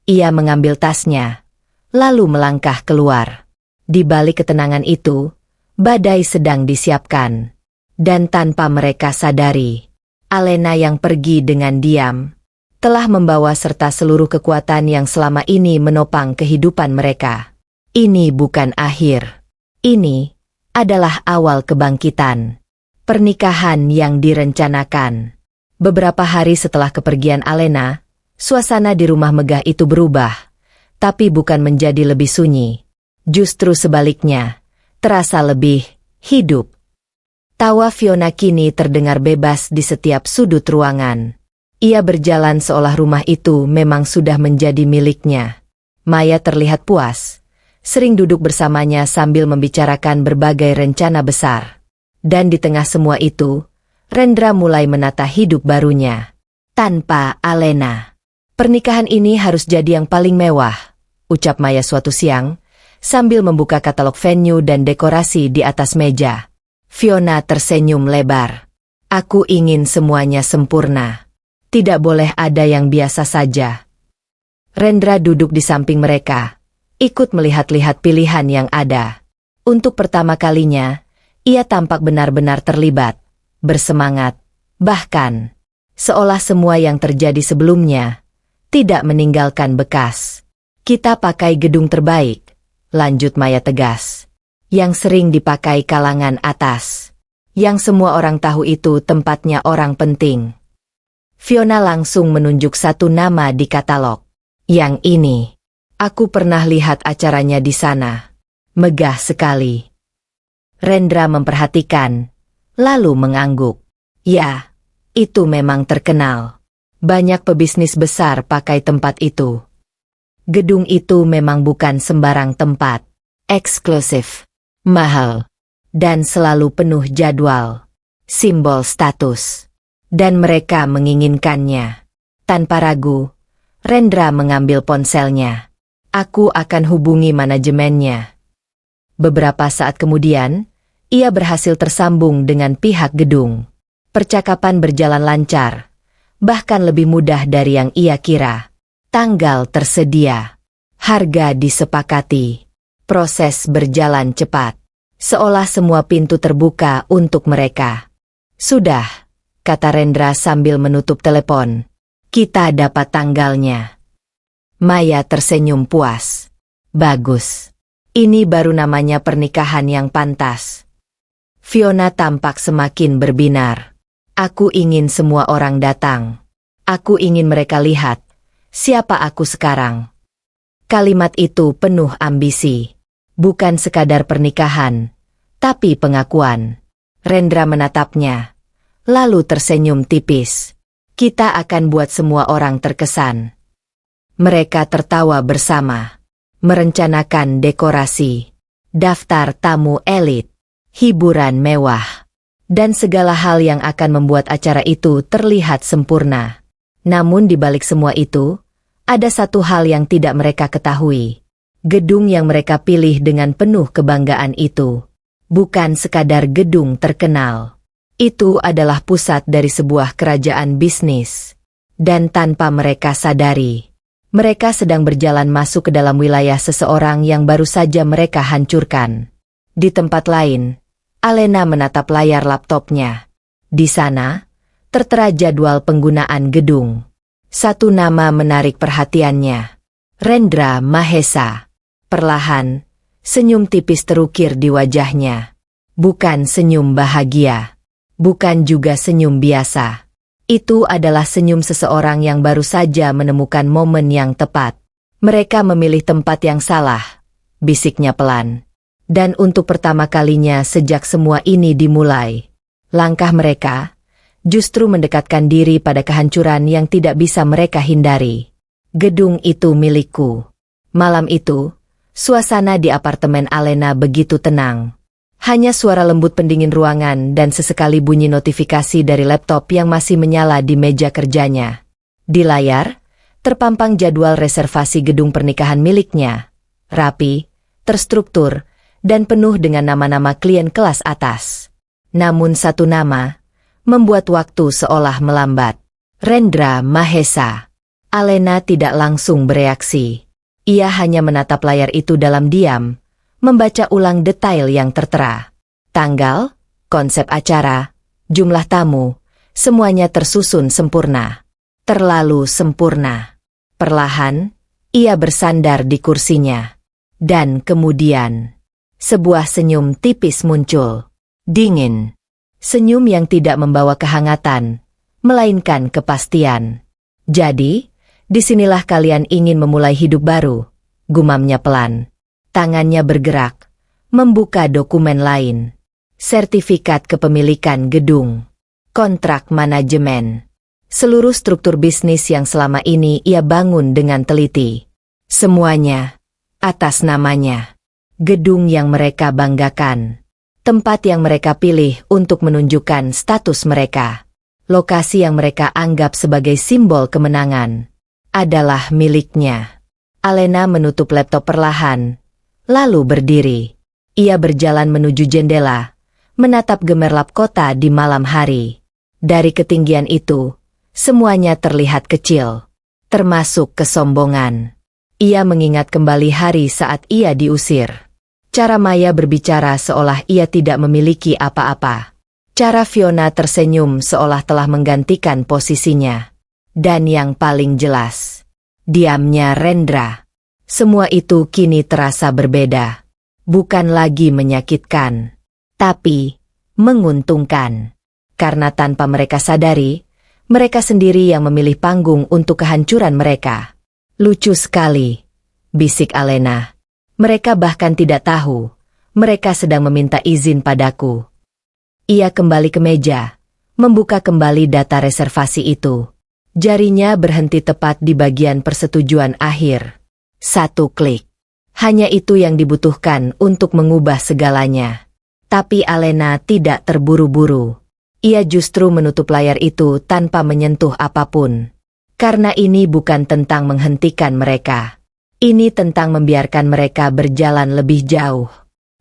Ia mengambil tasnya, lalu melangkah keluar. Di balik ketenangan itu, badai sedang disiapkan. Dan tanpa mereka sadari, Alena yang pergi dengan diam, telah membawa serta seluruh kekuatan yang selama ini menopang kehidupan mereka. Ini bukan akhir. Ini adalah awal kebangkitan. Pernikahan yang direncanakan. Beberapa hari setelah kepergian Alena, suasana di rumah megah itu berubah, tapi bukan menjadi lebih sunyi. Justru sebaliknya, terasa lebih hidup. Tawa Fiona kini terdengar bebas di setiap sudut ruangan. Ia berjalan seolah rumah itu memang sudah menjadi miliknya. Maya terlihat puas, sering duduk bersamanya sambil membicarakan berbagai rencana besar. Dan di tengah semua itu, Rendra mulai menata hidup barunya. Tanpa Alena. Pernikahan ini harus jadi yang paling mewah, ucap Maya suatu siang, sambil membuka katalog venue dan dekorasi di atas meja. Fiona tersenyum lebar. Aku ingin semuanya sempurna. Tidak boleh ada yang biasa saja. Rendra duduk di samping mereka, ikut melihat-lihat pilihan yang ada. Untuk pertama kalinya, ia tampak benar-benar terlibat, bersemangat, bahkan seolah semua yang terjadi sebelumnya tidak meninggalkan bekas. Kita pakai gedung terbaik, lanjut Maya tegas, yang sering dipakai kalangan atas, yang semua orang tahu itu tempatnya orang penting. Fiona langsung menunjuk satu nama di katalog. Yang ini, aku pernah lihat acaranya di sana. Megah sekali. Rendra memperhatikan, lalu mengangguk. Ya, itu memang terkenal. Banyak pebisnis besar pakai tempat itu. Gedung itu memang bukan sembarang tempat. Eksklusif, mahal, dan selalu penuh jadwal. Simbol status. Dan mereka menginginkannya. Tanpa ragu, Rendra mengambil ponselnya. Aku akan hubungi manajemennya. Beberapa saat kemudian, ia berhasil tersambung dengan pihak gedung. Percakapan berjalan lancar, bahkan lebih mudah dari yang ia kira. Tanggal tersedia, harga disepakati, proses berjalan cepat, seolah semua pintu terbuka untuk mereka. Sudah, kata Rendra sambil menutup telepon. Kita dapat tanggalnya. Maya tersenyum puas. Bagus. Ini baru namanya pernikahan yang pantas. Fiona tampak semakin berbinar. Aku ingin semua orang datang. Aku ingin mereka lihat siapa aku sekarang. Kalimat itu penuh ambisi. Bukan sekadar pernikahan, tapi pengakuan. Rendra menatapnya, lalu tersenyum tipis. Kita akan buat semua orang terkesan. Mereka tertawa bersama, merencanakan dekorasi, daftar tamu elit, hiburan mewah, dan segala hal yang akan membuat acara itu terlihat sempurna. Namun di balik semua itu, ada satu hal yang tidak mereka ketahui. Gedung yang mereka pilih dengan penuh kebanggaan itu bukan sekadar gedung terkenal. Itu adalah pusat dari sebuah kerajaan bisnis. Dan tanpa mereka sadari, mereka sedang berjalan masuk ke dalam wilayah seseorang yang baru saja mereka hancurkan. Di tempat lain, Alena menatap layar laptopnya. Di sana, tertera jadwal penggunaan gedung. Satu nama menarik perhatiannya. Rendra Mahesa. Perlahan, senyum tipis terukir di wajahnya. Bukan senyum bahagia. Bukan juga senyum biasa. Itu adalah senyum seseorang yang baru saja menemukan momen yang tepat. Mereka memilih tempat yang salah, bisiknya pelan. Dan untuk pertama kalinya sejak semua ini dimulai, langkah mereka justru mendekatkan diri pada kehancuran yang tidak bisa mereka hindari. Gedung itu milikku. Malam itu, suasana di apartemen Alena begitu tenang. Hanya suara lembut pendingin ruangan dan sesekali bunyi notifikasi dari laptop yang masih menyala di meja kerjanya. Di layar, terpampang jadwal reservasi gedung pernikahan miliknya. Rapi, terstruktur, dan penuh dengan nama-nama klien kelas atas. Namun satu nama membuat waktu seolah melambat. Rendra Mahesa. Alena tidak langsung bereaksi. Ia hanya menatap layar itu dalam diam, membaca ulang detail yang tertera. Tanggal, konsep acara, jumlah tamu, semuanya tersusun sempurna. Terlalu sempurna. Perlahan, ia bersandar di kursinya. Dan kemudian, sebuah senyum tipis muncul. Dingin. Senyum yang tidak membawa kehangatan, melainkan kepastian. Jadi, disinilah kalian ingin memulai hidup baru, gumamnya pelan. Tangannya bergerak, membuka dokumen lain. Sertifikat kepemilikan gedung. Kontrak manajemen. Seluruh struktur bisnis yang selama ini ia bangun dengan teliti. Semuanya atas namanya. Gedung yang mereka banggakan. Tempat yang mereka pilih untuk menunjukkan status mereka. Lokasi yang mereka anggap sebagai simbol kemenangan. Adalah miliknya. Alena menutup laptop perlahan. Lalu berdiri. Ia berjalan menuju jendela, menatap gemerlap kota di malam hari. Dari ketinggian itu, semuanya terlihat kecil, termasuk kesombongan. Ia mengingat kembali hari saat ia diusir. Cara Maya berbicara seolah ia tidak memiliki apa-apa. Cara Fiona tersenyum seolah telah menggantikan posisinya. Dan yang paling jelas, diamnya Rendra. Semua itu kini terasa berbeda. Bukan lagi menyakitkan, tapi menguntungkan. Karena tanpa mereka sadari, mereka sendiri yang memilih panggung untuk kehancuran mereka. Lucu sekali, bisik Alena. Mereka bahkan tidak tahu, mereka sedang meminta izin padaku. Ia kembali ke meja, membuka kembali data reservasi itu. Jarinya berhenti tepat di bagian persetujuan akhir. 1 klik. Hanya itu yang dibutuhkan untuk mengubah segalanya. Tapi Alena tidak terburu-buru. Ia justru menutup layar itu tanpa menyentuh apapun. Karena ini bukan tentang menghentikan mereka. Ini tentang membiarkan mereka berjalan lebih jauh.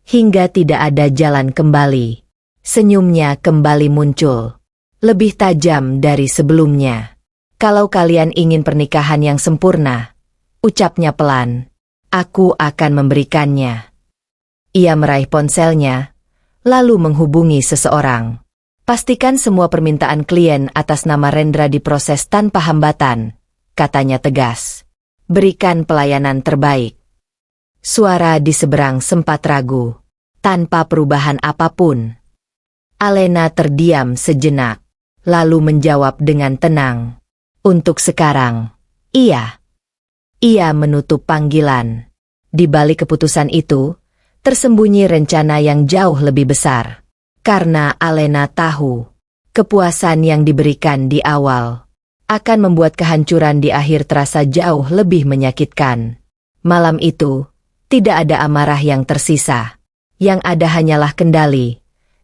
Hingga tidak ada jalan kembali. Senyumnya kembali muncul. Lebih tajam dari sebelumnya. Kalau kalian ingin pernikahan yang sempurna, ucapnya pelan, aku akan memberikannya. Ia meraih ponselnya, lalu menghubungi seseorang. Pastikan semua permintaan klien atas nama Rendra diproses tanpa hambatan, katanya tegas. Berikan pelayanan terbaik. Suara di seberang sempat ragu, tanpa perubahan apapun. Alena terdiam sejenak, lalu menjawab dengan tenang. Untuk sekarang, iya. Ia menutup panggilan. Di balik keputusan itu, tersembunyi rencana yang jauh lebih besar. Karena Alena tahu, kepuasan yang diberikan di awal akan membuat kehancuran di akhir terasa jauh lebih menyakitkan. Malam itu, tidak ada amarah yang tersisa. Yang ada hanyalah kendali,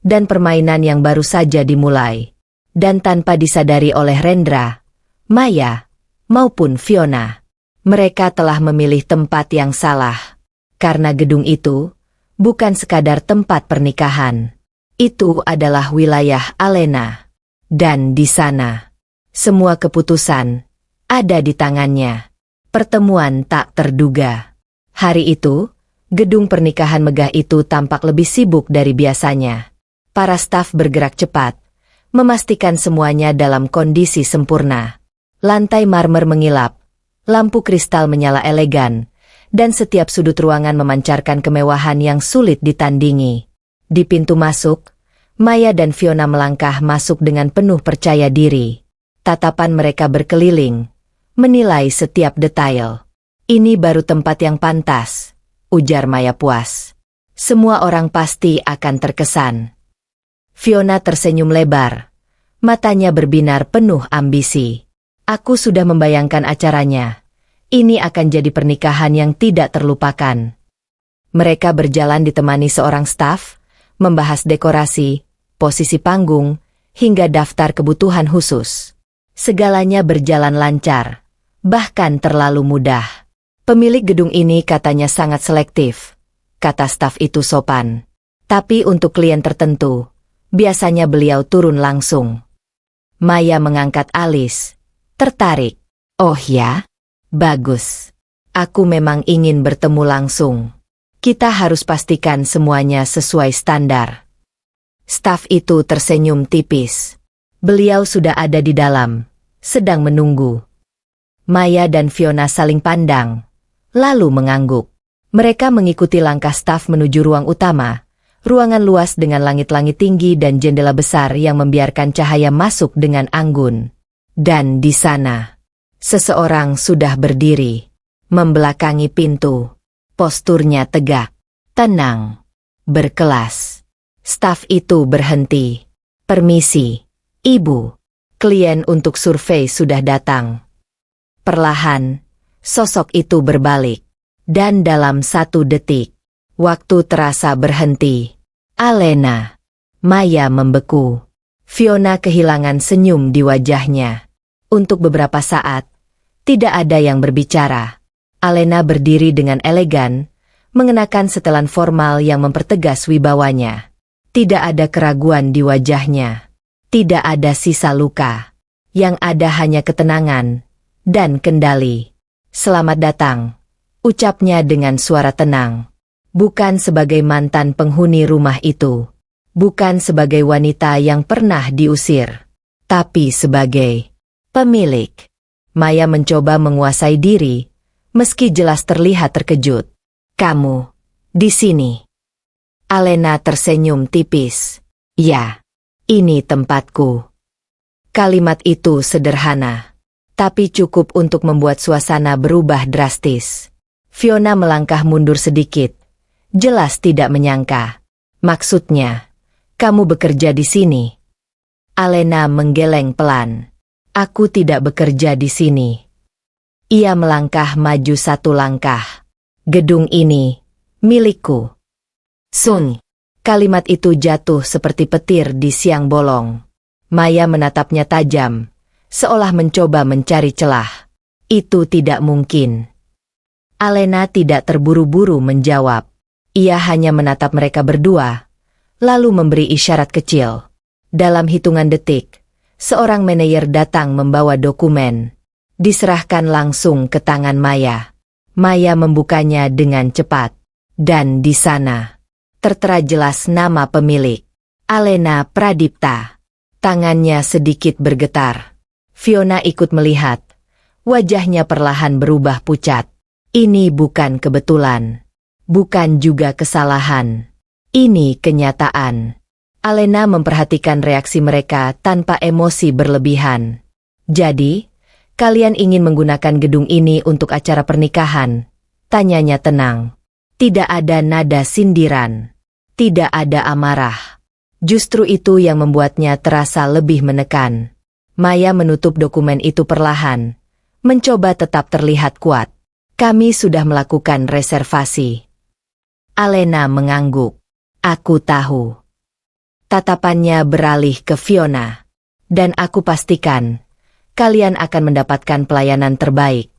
dan permainan yang baru saja dimulai. Dan tanpa disadari oleh Rendra, Maya, maupun Fiona, mereka telah memilih tempat yang salah. Karena gedung itu bukan sekadar tempat pernikahan. Itu adalah wilayah Alena. Dan di sana, semua keputusan ada di tangannya. Pertemuan tak terduga. Hari itu, gedung pernikahan megah itu tampak lebih sibuk dari biasanya. Para staf bergerak cepat, memastikan semuanya dalam kondisi sempurna. Lantai marmer mengilap, lampu kristal menyala elegan, dan setiap sudut ruangan memancarkan kemewahan yang sulit ditandingi. Di pintu masuk, Maya dan Fiona melangkah masuk dengan penuh percaya diri. Tatapan mereka berkeliling, menilai setiap detail. Ini baru tempat yang pantas, ujar Maya puas. Semua orang pasti akan terkesan. Fiona tersenyum lebar. Matanya berbinar penuh ambisi. Aku sudah membayangkan acaranya. Ini akan jadi pernikahan yang tidak terlupakan. Mereka berjalan ditemani seorang staf, membahas dekorasi, posisi panggung, hingga daftar kebutuhan khusus. Segalanya berjalan lancar, bahkan terlalu mudah. Pemilik gedung ini katanya sangat selektif, kata staf itu sopan. Tapi untuk klien tertentu, biasanya beliau turun langsung. Maya mengangkat alis, tertarik. Oh ya? Bagus. Aku memang ingin bertemu langsung. Kita harus pastikan semuanya sesuai standar. Staf itu tersenyum tipis. Beliau sudah ada di dalam, sedang menunggu. Maya dan Fiona saling pandang, lalu mengangguk. Mereka mengikuti langkah staf menuju ruang utama. Ruangan luas dengan langit-langit tinggi dan jendela besar yang membiarkan cahaya masuk dengan anggun. Dan di sana, seseorang sudah berdiri, membelakangi pintu. Posturnya tegak, tenang, berkelas. Staf itu berhenti. Permisi, Ibu. Klien untuk survei sudah datang. Perlahan, sosok itu berbalik. Dan dalam 1 detik, waktu terasa berhenti. Alena. Maya membeku. Fiona kehilangan senyum di wajahnya. Untuk beberapa saat, tidak ada yang berbicara. Alena berdiri dengan elegan, mengenakan setelan formal yang mempertegas wibawanya. Tidak ada keraguan di wajahnya. Tidak ada sisa luka. Yang ada hanya ketenangan dan kendali. Selamat datang, ucapnya dengan suara tenang. Bukan sebagai mantan penghuni rumah itu, Bukan sebagai wanita yang pernah diusir, tapi sebagai pemilik. Maya mencoba menguasai diri, meski jelas terlihat terkejut. Kamu di sini? Alena tersenyum tipis. Ya, ini tempatku. Kalimat itu sederhana, tapi cukup untuk membuat suasana berubah drastis. Fiona melangkah mundur sedikit, jelas tidak menyangka. Maksudnya, kamu bekerja di sini? Alena menggeleng pelan. Aku tidak bekerja di sini. Ia melangkah maju satu langkah. Gedung ini milikku. Sun. Kalimat itu jatuh seperti petir di siang bolong. Maya menatapnya tajam, seolah mencoba mencari celah. Itu tidak mungkin. Alena tidak terburu-buru menjawab. Ia hanya menatap mereka berdua, lalu memberi isyarat kecil. Dalam hitungan detik, seorang manajer datang membawa dokumen. Diserahkan langsung ke tangan Maya. Maya membukanya dengan cepat. Dan di sana tertera jelas nama pemilik. Alena Pradipta. Tangannya sedikit bergetar. Fiona ikut melihat. Wajahnya perlahan berubah pucat. Ini bukan kebetulan. Bukan juga kesalahan. Ini kenyataan. Alena memperhatikan reaksi mereka tanpa emosi berlebihan. Jadi, kalian ingin menggunakan gedung ini untuk acara pernikahan? Tanyanya tenang. Tidak ada nada sindiran. Tidak ada amarah. Justru itu yang membuatnya terasa lebih menekan. Maya menutup dokumen itu perlahan. Mencoba tetap terlihat kuat. Kami sudah melakukan reservasi. Alena mengangguk. Aku tahu. Tatapannya beralih ke Fiona. Dan aku pastikan, kalian akan mendapatkan pelayanan terbaik.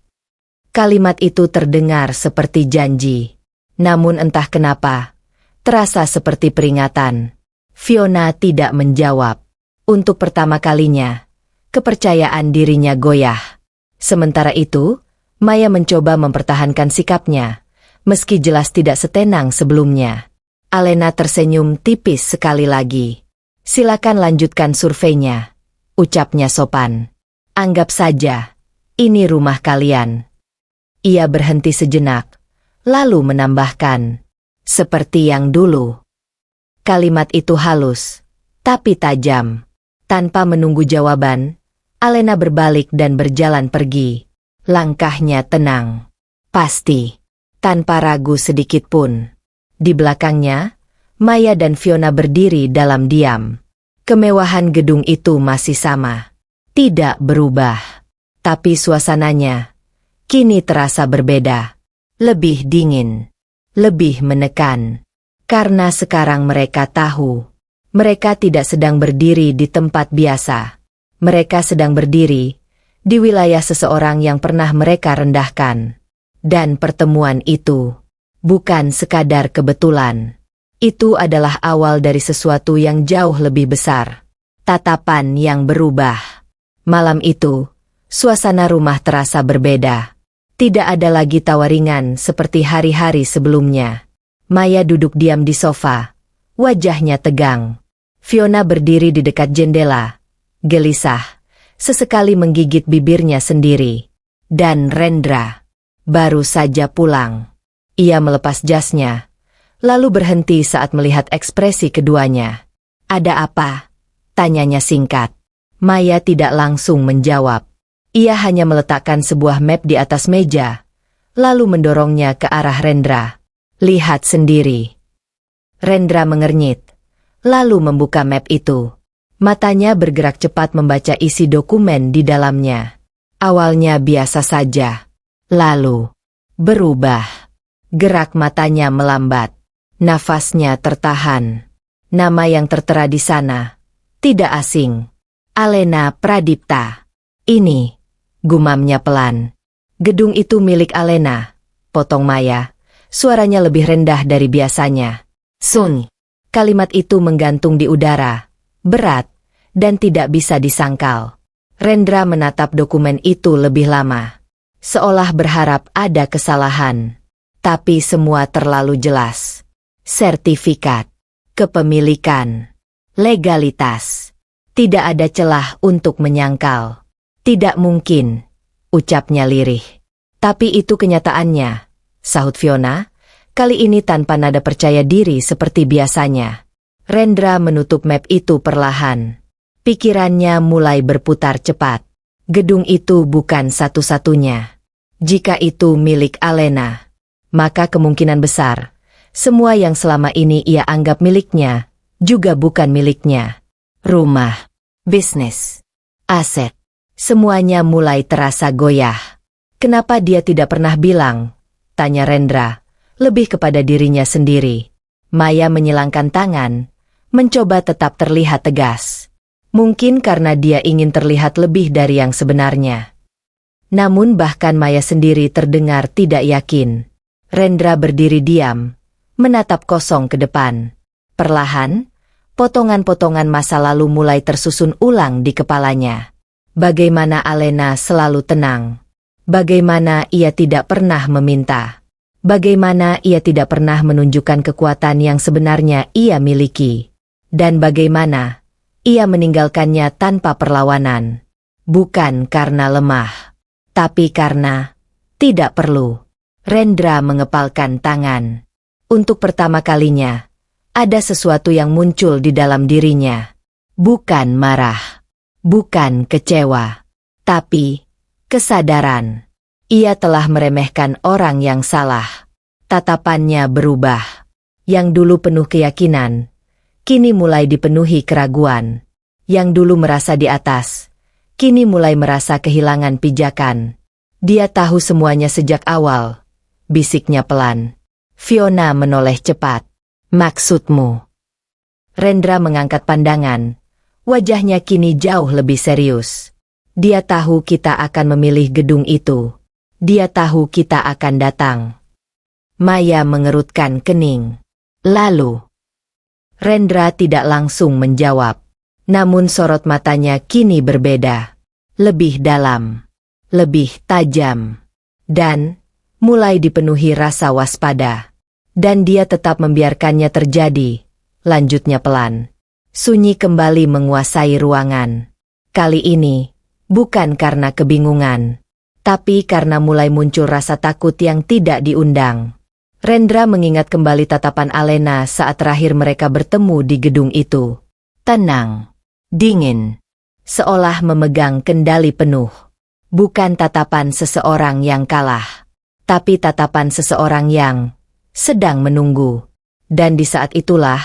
Kalimat itu terdengar seperti janji. Namun entah kenapa, terasa seperti peringatan. Fiona tidak menjawab. Untuk pertama kalinya, kepercayaan dirinya goyah. Sementara itu, Maya mencoba mempertahankan sikapnya, meski jelas tidak setenang sebelumnya. Alena tersenyum tipis sekali lagi. Silakan lanjutkan surveinya, ucapnya sopan. Anggap saja, ini rumah kalian. Ia berhenti sejenak, lalu menambahkan, seperti yang dulu. Kalimat itu halus, tapi tajam. Tanpa menunggu jawaban, Alena berbalik dan berjalan pergi. Langkahnya tenang. Pasti. Tanpa ragu sedikit pun. Di belakangnya, Maya dan Fiona berdiri dalam diam. Kemewahan gedung itu masih sama. Tidak berubah. Tapi suasananya kini terasa berbeda. Lebih dingin. Lebih menekan. Karena sekarang mereka tahu. Mereka tidak sedang berdiri di tempat biasa. Mereka sedang berdiri di wilayah seseorang yang pernah mereka rendahkan. Dan pertemuan itu bukan sekadar kebetulan. Itu adalah awal dari sesuatu yang jauh lebih besar. Tatapan yang berubah. Malam itu, suasana rumah terasa berbeda. Tidak ada lagi tawa ringan seperti hari-hari sebelumnya. Maya duduk diam di sofa. Wajahnya tegang. Fiona berdiri di dekat jendela. Gelisah. Sesekali menggigit bibirnya sendiri. Dan Rendra baru saja pulang. Ia melepas jasnya, lalu berhenti saat melihat ekspresi keduanya. Ada apa? Tanyanya singkat. Maya tidak langsung menjawab. Ia hanya meletakkan sebuah map di atas meja, lalu mendorongnya ke arah Rendra. Lihat sendiri. Rendra mengernyit, lalu membuka map itu. Matanya bergerak cepat membaca isi dokumen di dalamnya. Awalnya biasa saja. Lalu berubah. Gerak matanya melambat. Nafasnya tertahan. Nama yang tertera di sana tidak asing. Alena Pradipta. Ini, gumamnya pelan. Gedung itu milik Alena, potong Maya. Suaranya lebih rendah dari biasanya. Sun. Kalimat itu menggantung di udara. Berat, dan tidak bisa disangkal. Rendra menatap dokumen itu lebih lama. Seolah berharap ada kesalahan. Tapi semua terlalu jelas. Sertifikat. kepemilikan, legalitas. Tidak ada celah untuk menyangkal. Tidak mungkin, ucapnya lirih. Tapi itu kenyataannya, sahut Fiona, kali ini tanpa nada percaya diri seperti biasanya. Rendra menutup map itu perlahan. Pikirannya mulai berputar cepat. Gedung itu bukan satu-satunya. Jika itu milik Alena, maka kemungkinan besar, semua yang selama ini ia anggap miliknya, juga bukan miliknya. Rumah, bisnis, aset, semuanya mulai terasa goyah. Kenapa dia tidak pernah bilang? Tanya Rendra, lebih kepada dirinya sendiri. Maya menyilangkan tangan, mencoba tetap terlihat tegas. Mungkin karena dia ingin terlihat lebih dari yang sebenarnya. Namun bahkan Maya sendiri terdengar tidak yakin. Rendra berdiri diam, menatap kosong ke depan. Perlahan, potongan-potongan masa lalu mulai tersusun ulang di kepalanya. Bagaimana Alena selalu tenang. Bagaimana ia tidak pernah meminta. Bagaimana ia tidak pernah menunjukkan kekuatan yang sebenarnya ia miliki. Dan bagaimana ia meninggalkannya tanpa perlawanan. Bukan karena lemah, tapi karena tidak perlu. Rendra mengepalkan tangan. Untuk pertama kalinya, ada sesuatu yang muncul di dalam dirinya. Bukan marah, bukan kecewa, tapi kesadaran. Ia telah meremehkan orang yang salah. Tatapannya berubah. Yang dulu penuh keyakinan, kini mulai dipenuhi keraguan. Yang dulu merasa di atas, kini mulai merasa kehilangan pijakan. Dia tahu semuanya sejak awal, bisiknya pelan. Fiona menoleh cepat. Maksudmu? Rendra mengangkat pandangan. Wajahnya kini jauh lebih serius. Dia tahu kita akan memilih gedung itu. Dia tahu kita akan datang. Maya mengerutkan kening. Lalu, Rendra tidak langsung menjawab. Namun sorot matanya kini berbeda. Lebih dalam. Lebih tajam. Dan mulai dipenuhi rasa waspada. Dan dia tetap membiarkannya terjadi. Lanjutnya pelan. Sunyi kembali menguasai ruangan. Kali ini, bukan karena kebingungan, tapi karena mulai muncul rasa takut yang tidak diundang. Rendra mengingat kembali tatapan Alena saat terakhir mereka bertemu di gedung itu. Tenang, dingin, seolah memegang kendali penuh. Bukan tatapan seseorang yang kalah, tapi tatapan seseorang yang sedang menunggu. Dan di saat itulah,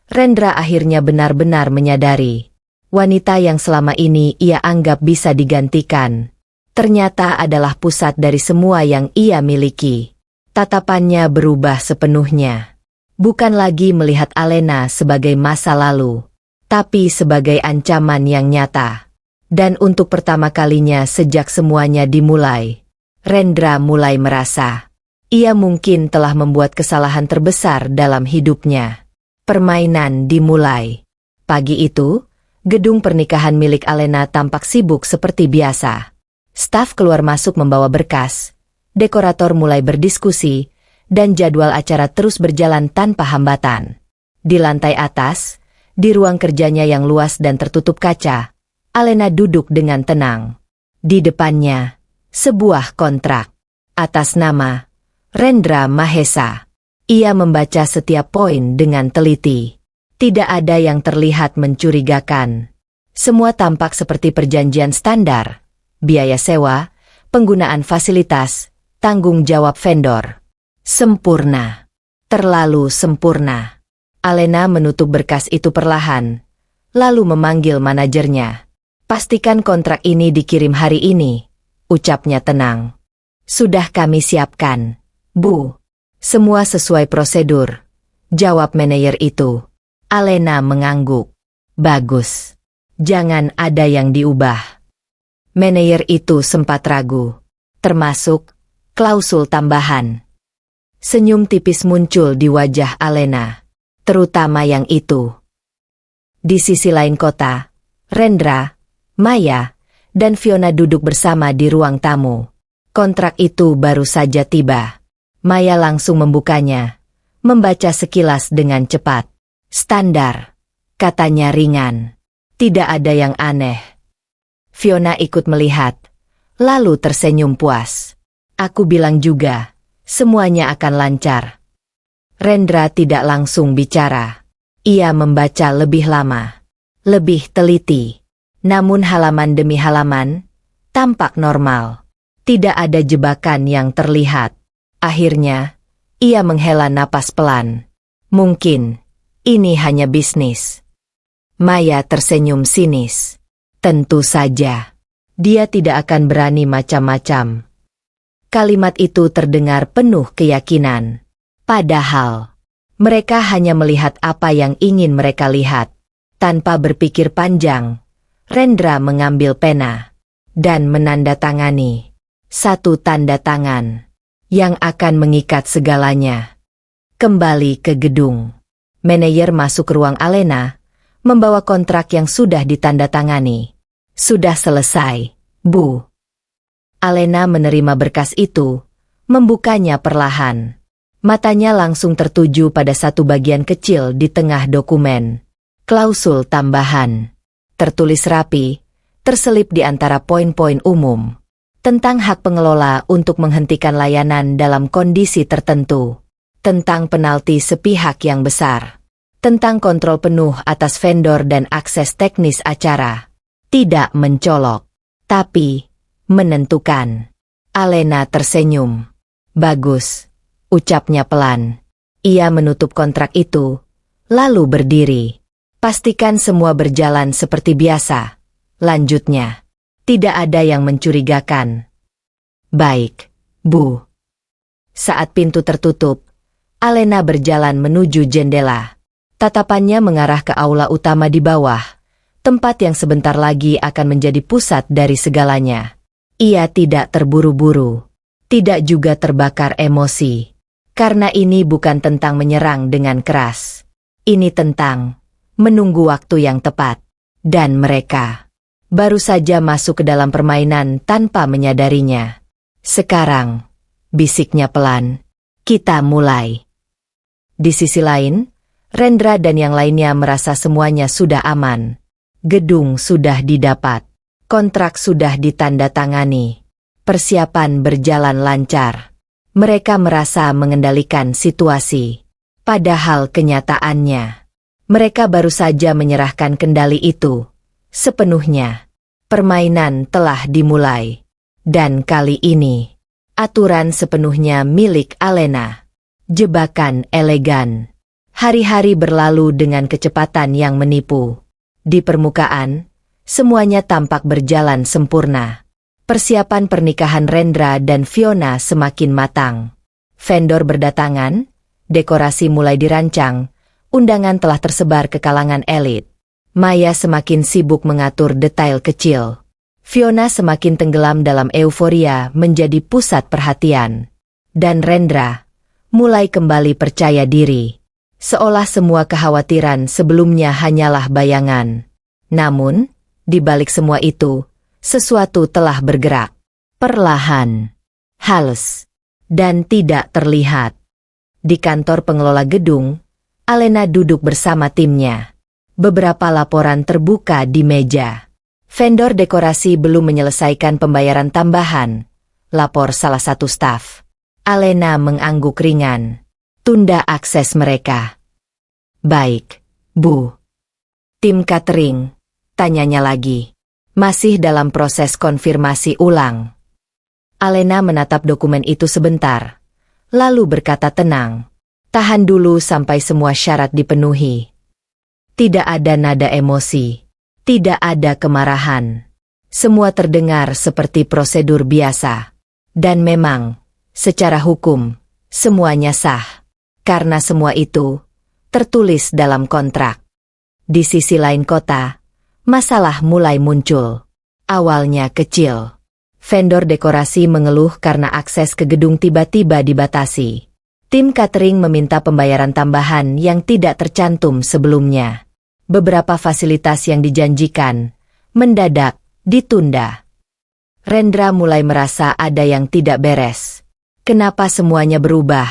Rendra akhirnya benar-benar menyadari. Wanita yang selama ini ia anggap bisa digantikan, ternyata adalah pusat dari semua yang ia miliki. Tatapannya berubah sepenuhnya. Bukan lagi melihat Alena sebagai masa lalu, tapi sebagai ancaman yang nyata. Dan untuk pertama kalinya sejak semuanya dimulai, Rendra mulai merasa ia mungkin telah membuat kesalahan terbesar dalam hidupnya. Permainan dimulai. Pagi itu, gedung pernikahan milik Alena tampak sibuk seperti biasa. Staf keluar masuk membawa berkas, dekorator mulai berdiskusi, dan jadwal acara terus berjalan tanpa hambatan. Di lantai atas, di ruang kerjanya yang luas dan tertutup kaca, Alena duduk dengan tenang. Di depannya, sebuah kontrak. Atas nama Rendra Mahesa. Ia membaca setiap poin dengan teliti. Tidak ada yang terlihat mencurigakan. Semua tampak seperti perjanjian standar. Biaya sewa, penggunaan fasilitas, tanggung jawab vendor. Sempurna. Terlalu sempurna. Alena menutup berkas itu perlahan, lalu memanggil manajernya. Pastikan kontrak ini dikirim hari ini, ucapnya tenang. Sudah kami siapkan, Bu. Semua sesuai prosedur, jawab manajer itu. Alena mengangguk. Bagus. Jangan ada yang diubah. Manajer itu sempat ragu, termasuk klausul tambahan. Senyum tipis muncul di wajah Alena, terutama yang itu. Di sisi lain kota, Rendra, Maya, dan Fiona duduk bersama di ruang tamu. Kontrak itu baru saja tiba. Maya langsung membukanya, membaca sekilas dengan cepat. Standar, katanya ringan. Tidak ada yang aneh. Fiona ikut melihat, lalu tersenyum puas. Aku bilang juga, semuanya akan lancar. Rendra tidak langsung bicara. Ia membaca lebih lama, lebih teliti. Namun halaman demi halaman, tampak normal. Tidak ada jebakan yang terlihat. Akhirnya, ia menghela napas pelan. Mungkin, ini hanya bisnis. Maya tersenyum sinis. Tentu saja, dia tidak akan berani macam-macam. Kalimat itu terdengar penuh keyakinan. Padahal, mereka hanya melihat apa yang ingin mereka lihat. Tanpa berpikir panjang, Rendra mengambil pena dan menandatangani satu tanda tangan yang akan mengikat segalanya. Kembali ke gedung. Manajer masuk ke ruang Alena, membawa kontrak yang sudah ditandatangani. Sudah selesai, Bu. Alena menerima berkas itu, membukanya perlahan. Matanya langsung tertuju pada satu bagian kecil di tengah dokumen. Klausul tambahan. Tertulis rapi, terselip di antara poin-poin umum. Tentang hak pengelola untuk menghentikan layanan dalam kondisi tertentu. Tentang penalti sepihak yang besar. Tentang kontrol penuh atas vendor dan akses teknis acara. Tidak mencolok, tapi menentukan. Alena tersenyum. Bagus, ucapnya pelan. Ia menutup kontrak itu, lalu berdiri. Pastikan semua berjalan seperti biasa. Lanjutnya, tidak ada yang mencurigakan. Baik, Bu. Saat pintu tertutup, Alena berjalan menuju jendela. Tatapannya mengarah ke aula utama di bawah, tempat yang sebentar lagi akan menjadi pusat dari segalanya. Ia tidak terburu-buru, tidak juga terbakar emosi. Karena ini bukan tentang menyerang dengan keras. Ini tentang menunggu waktu yang tepat. Dan mereka baru saja masuk ke dalam permainan tanpa menyadarinya. Sekarang, bisiknya pelan, kita mulai. Di sisi lain, Rendra dan yang lainnya merasa semuanya sudah aman. Gedung sudah didapat. Kontrak sudah ditandatangani. Persiapan berjalan lancar. Mereka merasa mengendalikan situasi. Padahal kenyataannya, mereka baru saja menyerahkan kendali itu. Sepenuhnya, permainan telah dimulai. Dan kali ini, aturan sepenuhnya milik Alena. Jebakan elegan. Hari-hari berlalu dengan kecepatan yang menipu. Di permukaan, semuanya tampak berjalan sempurna. Persiapan pernikahan Rendra dan Fiona semakin matang. Vendor berdatangan, dekorasi mulai dirancang, undangan telah tersebar ke kalangan elit. Maya semakin sibuk mengatur detail kecil. Fiona semakin tenggelam dalam euforia menjadi pusat perhatian. Dan Rendra mulai kembali percaya diri. Seolah semua kekhawatiran sebelumnya hanyalah bayangan. Namun, di balik semua itu, sesuatu telah bergerak. Perlahan, halus, dan tidak terlihat. Di kantor pengelola gedung, Alena duduk bersama timnya. Beberapa laporan terbuka di meja. Vendor dekorasi belum menyelesaikan pembayaran tambahan. Lapor salah satu staf. Alena mengangguk ringan. Tunda akses mereka. Baik, Bu. Tim catering, tanyanya lagi. Masih dalam proses konfirmasi ulang. Alena menatap dokumen itu sebentar. Lalu berkata tenang. Tahan dulu sampai semua syarat dipenuhi. Tidak ada nada emosi. Tidak ada kemarahan. Semua terdengar seperti prosedur biasa. Dan memang, secara hukum, semuanya sah. Karena semua itu tertulis dalam kontrak. Di sisi lain kota, masalah mulai muncul. Awalnya kecil. Vendor dekorasi mengeluh karena akses ke gedung tiba-tiba dibatasi. Tim catering meminta pembayaran tambahan yang tidak tercantum sebelumnya. Beberapa fasilitas yang dijanjikan mendadak ditunda. Rendra mulai merasa ada yang tidak beres. Kenapa semuanya berubah?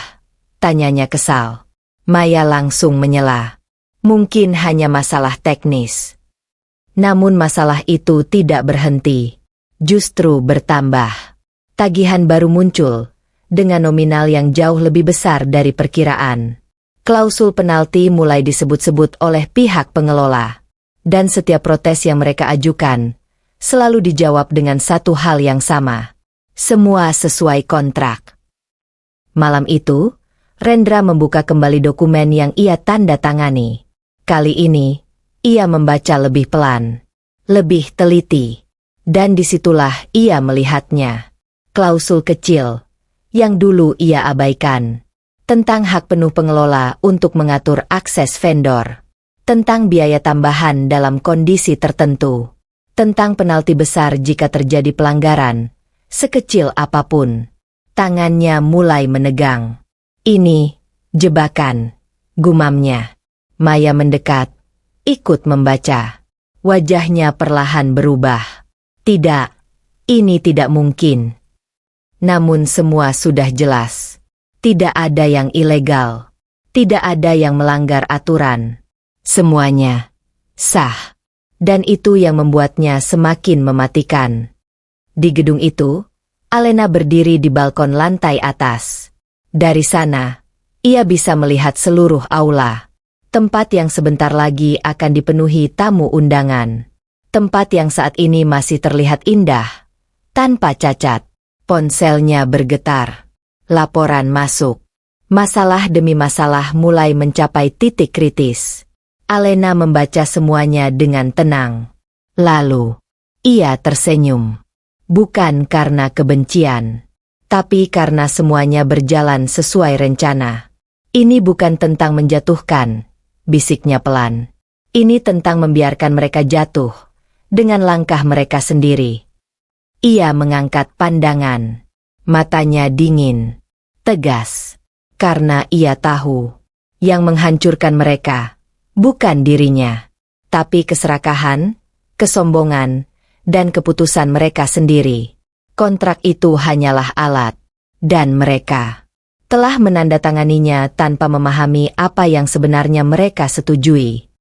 Tanyanya kesal. Maya langsung menyela. Mungkin hanya masalah teknis. Namun masalah itu tidak berhenti. Justru bertambah. Tagihan baru muncul, dengan nominal yang jauh lebih besar dari perkiraan. Klausul penalti mulai disebut-sebut oleh pihak pengelola. Dan setiap protes yang mereka ajukan, selalu dijawab dengan satu hal yang sama. Semua sesuai kontrak. Malam itu, Rendra membuka kembali dokumen yang ia tanda tangani. Kali ini, ia membaca lebih pelan, lebih teliti. Dan disitulah ia melihatnya. Klausul kecil, yang dulu ia abaikan. Tentang hak penuh pengelola untuk mengatur akses vendor. Tentang biaya tambahan dalam kondisi tertentu. Tentang penalti besar jika terjadi pelanggaran, sekecil apapun. Tangannya mulai menegang. Ini, jebakan, gumamnya. Maya mendekat, ikut membaca. Wajahnya perlahan berubah. Tidak, ini tidak mungkin. Namun semua sudah jelas. Tidak ada yang ilegal. Tidak ada yang melanggar aturan. Semuanya sah. Dan itu yang membuatnya semakin mematikan. Di gedung itu, Alena berdiri di balkon lantai atas. Dari sana, ia bisa melihat seluruh aula. Tempat yang sebentar lagi akan dipenuhi tamu undangan. Tempat yang saat ini masih terlihat indah, tanpa cacat. Ponselnya bergetar. Laporan masuk. Masalah demi masalah mulai mencapai titik kritis. Alena membaca semuanya dengan tenang. Lalu, ia tersenyum. Bukan karena kebencian, tapi karena semuanya berjalan sesuai rencana. Ini bukan tentang menjatuhkan, bisiknya pelan. Ini tentang membiarkan mereka jatuh, dengan langkah mereka sendiri. Ia mengangkat pandangan. Matanya dingin, tegas. Karena ia tahu, yang menghancurkan mereka, bukan dirinya, tapi keserakahan, kesombongan, dan keputusan mereka sendiri. Kontrak itu hanyalah alat, dan mereka telah menandatanganinya tanpa memahami apa yang sebenarnya mereka setujui.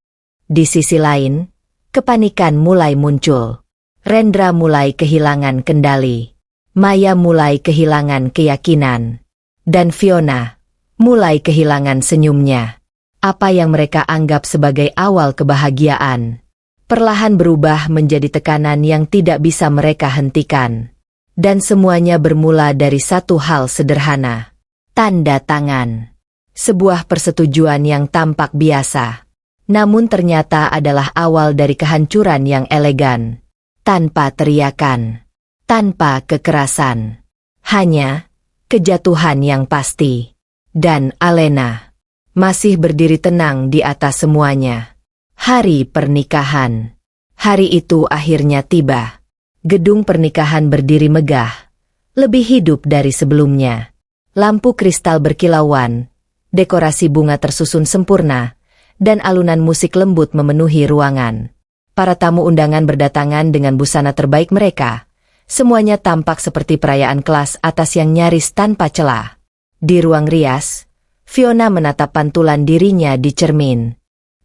Di sisi lain, kepanikan mulai muncul. Rendra mulai kehilangan kendali. Maya mulai kehilangan keyakinan. Dan Fiona mulai kehilangan senyumnya. Apa yang mereka anggap sebagai awal kebahagiaan, perlahan berubah menjadi tekanan yang tidak bisa mereka hentikan. Dan semuanya bermula dari satu hal sederhana. Tanda tangan. Sebuah persetujuan yang tampak biasa, namun ternyata adalah awal dari kehancuran yang elegan. Tanpa teriakan, tanpa kekerasan. Hanya kejatuhan yang pasti. Dan Alena masih berdiri tenang di atas semuanya. Hari pernikahan. Hari itu akhirnya tiba. Gedung pernikahan berdiri megah. Lebih hidup dari sebelumnya. Lampu kristal berkilauan, dekorasi bunga tersusun sempurna, dan alunan musik lembut memenuhi ruangan. Para tamu undangan berdatangan dengan busana terbaik mereka. Semuanya tampak seperti perayaan kelas atas yang nyaris tanpa celah. Di ruang rias, Fiona menatap pantulan dirinya di cermin.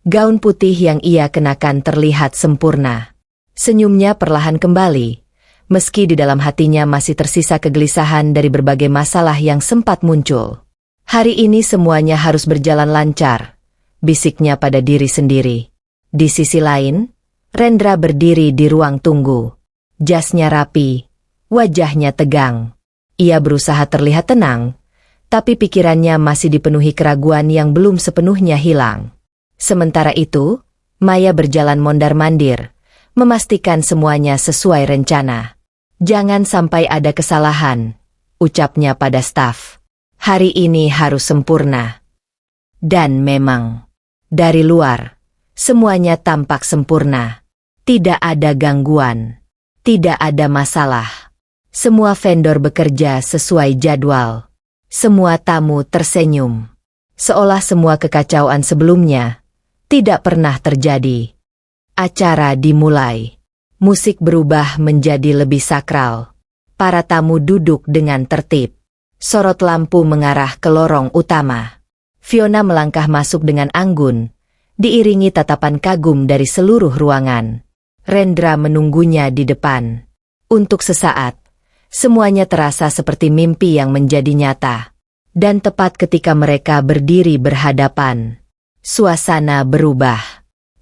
Gaun putih yang ia kenakan terlihat sempurna. Senyumnya perlahan kembali, meski di dalam hatinya masih tersisa kegelisahan dari berbagai masalah yang sempat muncul. Hari ini semuanya harus berjalan lancar, bisiknya pada diri sendiri. Di sisi lain, Rendra berdiri di ruang tunggu. Jasnya rapi, wajahnya tegang. Ia berusaha terlihat tenang, tapi pikirannya masih dipenuhi keraguan yang belum sepenuhnya hilang. Sementara itu, Maya berjalan mondar-mandir, memastikan semuanya sesuai rencana. Jangan sampai ada kesalahan, ucapnya pada staf. Hari ini harus sempurna. Dan memang, dari luar, semuanya tampak sempurna. Tidak ada gangguan. Tidak ada masalah. Semua vendor bekerja sesuai jadwal. Semua tamu tersenyum. Seolah semua kekacauan sebelumnya tidak pernah terjadi. Acara dimulai. Musik berubah menjadi lebih sakral. Para tamu duduk dengan tertib. Sorot lampu mengarah ke lorong utama. Fiona melangkah masuk dengan anggun, diiringi tatapan kagum dari seluruh ruangan. Rendra menunggunya di depan. Untuk sesaat, semuanya terasa seperti mimpi yang menjadi nyata. Dan tepat ketika mereka berdiri berhadapan, suasana berubah.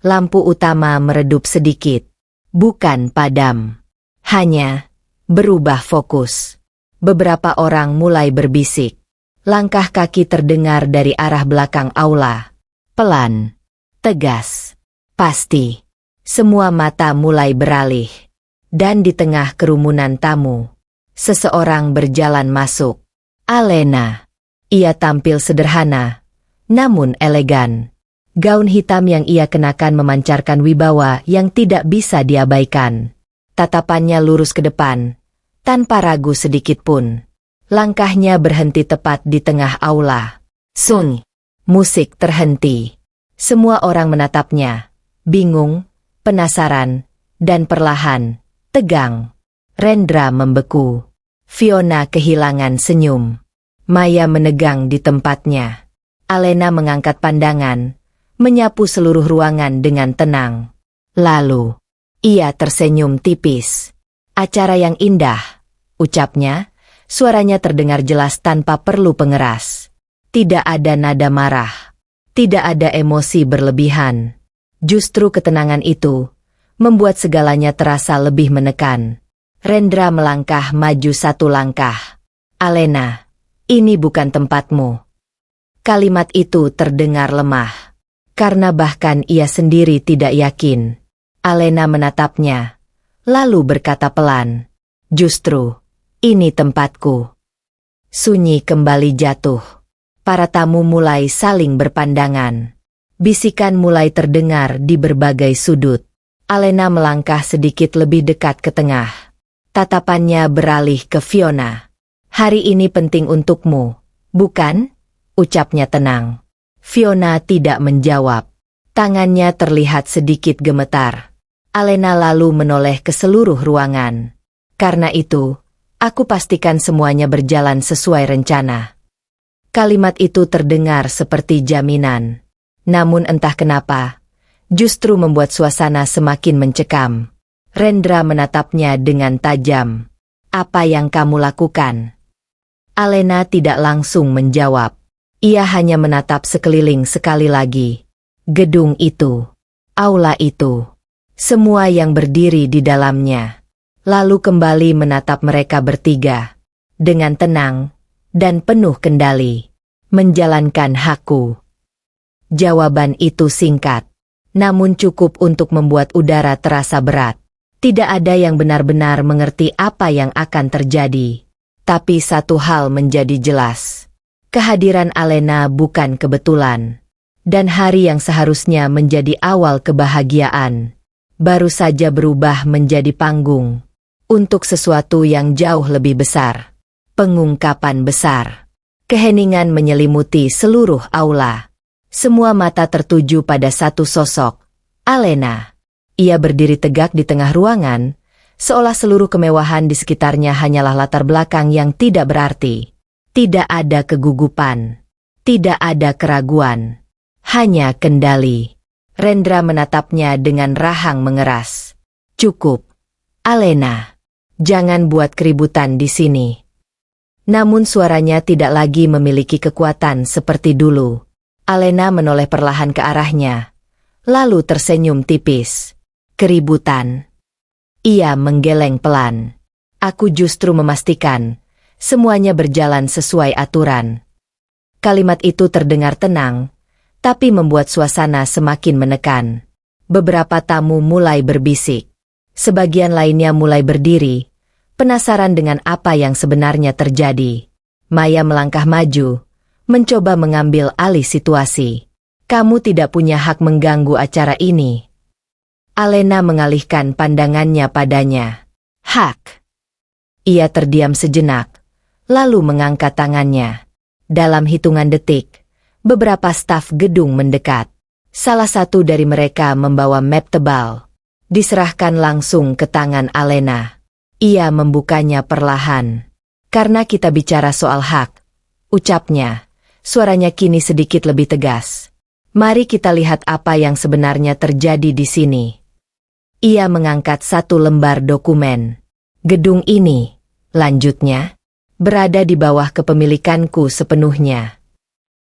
Lampu utama meredup sedikit. Bukan padam. Hanya berubah fokus. Beberapa orang mulai berbisik. Langkah kaki terdengar dari arah belakang aula. Pelan. Tegas. Pasti. Semua mata mulai beralih. Dan di tengah kerumunan tamu, seseorang berjalan masuk. Alena. Ia tampil sederhana, namun elegan. Gaun hitam yang ia kenakan memancarkan wibawa yang tidak bisa diabaikan. Tatapannya lurus ke depan, tanpa ragu sedikit pun. Langkahnya berhenti tepat di tengah aula. Sun. Musik terhenti. Semua orang menatapnya. Bingung, penasaran, dan perlahan, tegang. Rendra membeku. Fiona kehilangan senyum. Maya menegang di tempatnya. Alena mengangkat pandangan, menyapu seluruh ruangan dengan tenang. Lalu, ia tersenyum tipis. Acara yang indah, ucapnya. Suaranya terdengar jelas tanpa perlu pengeras. Tidak ada nada marah. Tidak ada emosi berlebihan. Justru ketenangan itu membuat segalanya terasa lebih menekan. Rendra melangkah maju satu langkah. Alena, ini bukan tempatmu. Kalimat itu terdengar lemah. Karena bahkan ia sendiri tidak yakin. Alena menatapnya, lalu berkata pelan, "Justru, ini tempatku." Sunyi kembali jatuh. Para tamu mulai saling berpandangan. Bisikan mulai terdengar di berbagai sudut. Alena melangkah sedikit lebih dekat ke tengah. Tatapannya beralih ke Fiona. "Hari ini penting untukmu, bukan?" ucapnya tenang. Fiona tidak menjawab. Tangannya terlihat sedikit gemetar. Alena lalu menoleh ke seluruh ruangan. "Karena itu, aku pastikan semuanya berjalan sesuai rencana." Kalimat itu terdengar seperti jaminan. Namun entah kenapa, justru membuat suasana semakin mencekam. Rendra menatapnya dengan tajam. "Apa yang kamu lakukan?" Alena tidak langsung menjawab. Ia hanya menatap sekeliling sekali lagi. Gedung itu, aula itu, semua yang berdiri di dalamnya. Lalu kembali menatap mereka bertiga. Dengan tenang dan penuh kendali. "Menjalankan hakku." Jawaban itu singkat, namun cukup untuk membuat udara terasa berat. Tidak ada yang benar-benar mengerti apa yang akan terjadi. Tapi satu hal menjadi jelas. Kehadiran Alena bukan kebetulan. Dan hari yang seharusnya menjadi awal kebahagiaan, baru saja berubah menjadi panggung. Untuk sesuatu yang jauh lebih besar. Pengungkapan besar. Keheningan menyelimuti seluruh aula. Semua mata tertuju pada satu sosok. Alena. Ia berdiri tegak di tengah ruangan, seolah seluruh kemewahan di sekitarnya hanyalah latar belakang yang tidak berarti. Tidak ada kegugupan. Tidak ada keraguan. Hanya kendali. Rendra menatapnya dengan rahang mengeras. "Cukup. Alena. Jangan buat keributan di sini." Namun suaranya tidak lagi memiliki kekuatan seperti dulu. Alena menoleh perlahan ke arahnya, lalu tersenyum tipis. "Keributan?" Ia menggeleng pelan. "Aku justru memastikan semuanya berjalan sesuai aturan." Kalimat itu terdengar tenang, tapi membuat suasana semakin menekan. Beberapa tamu mulai berbisik. Sebagian lainnya mulai berdiri, penasaran dengan apa yang sebenarnya terjadi. Maya melangkah maju, mencoba mengambil alih situasi. "Kamu tidak punya hak mengganggu acara ini." Alena mengalihkan pandangannya padanya. "Hak?" Ia terdiam sejenak, lalu mengangkat tangannya. Dalam hitungan detik, beberapa staf gedung mendekat. Salah satu dari mereka membawa map tebal. Diserahkan langsung ke tangan Alena. Ia membukanya perlahan. "Karena kita bicara soal hak," ucapnya. Suaranya kini sedikit lebih tegas. Mari kita lihat apa yang sebenarnya terjadi di sini. Ia mengangkat satu lembar dokumen. Gedung ini, lanjutnya, berada di bawah kepemilikanku sepenuhnya.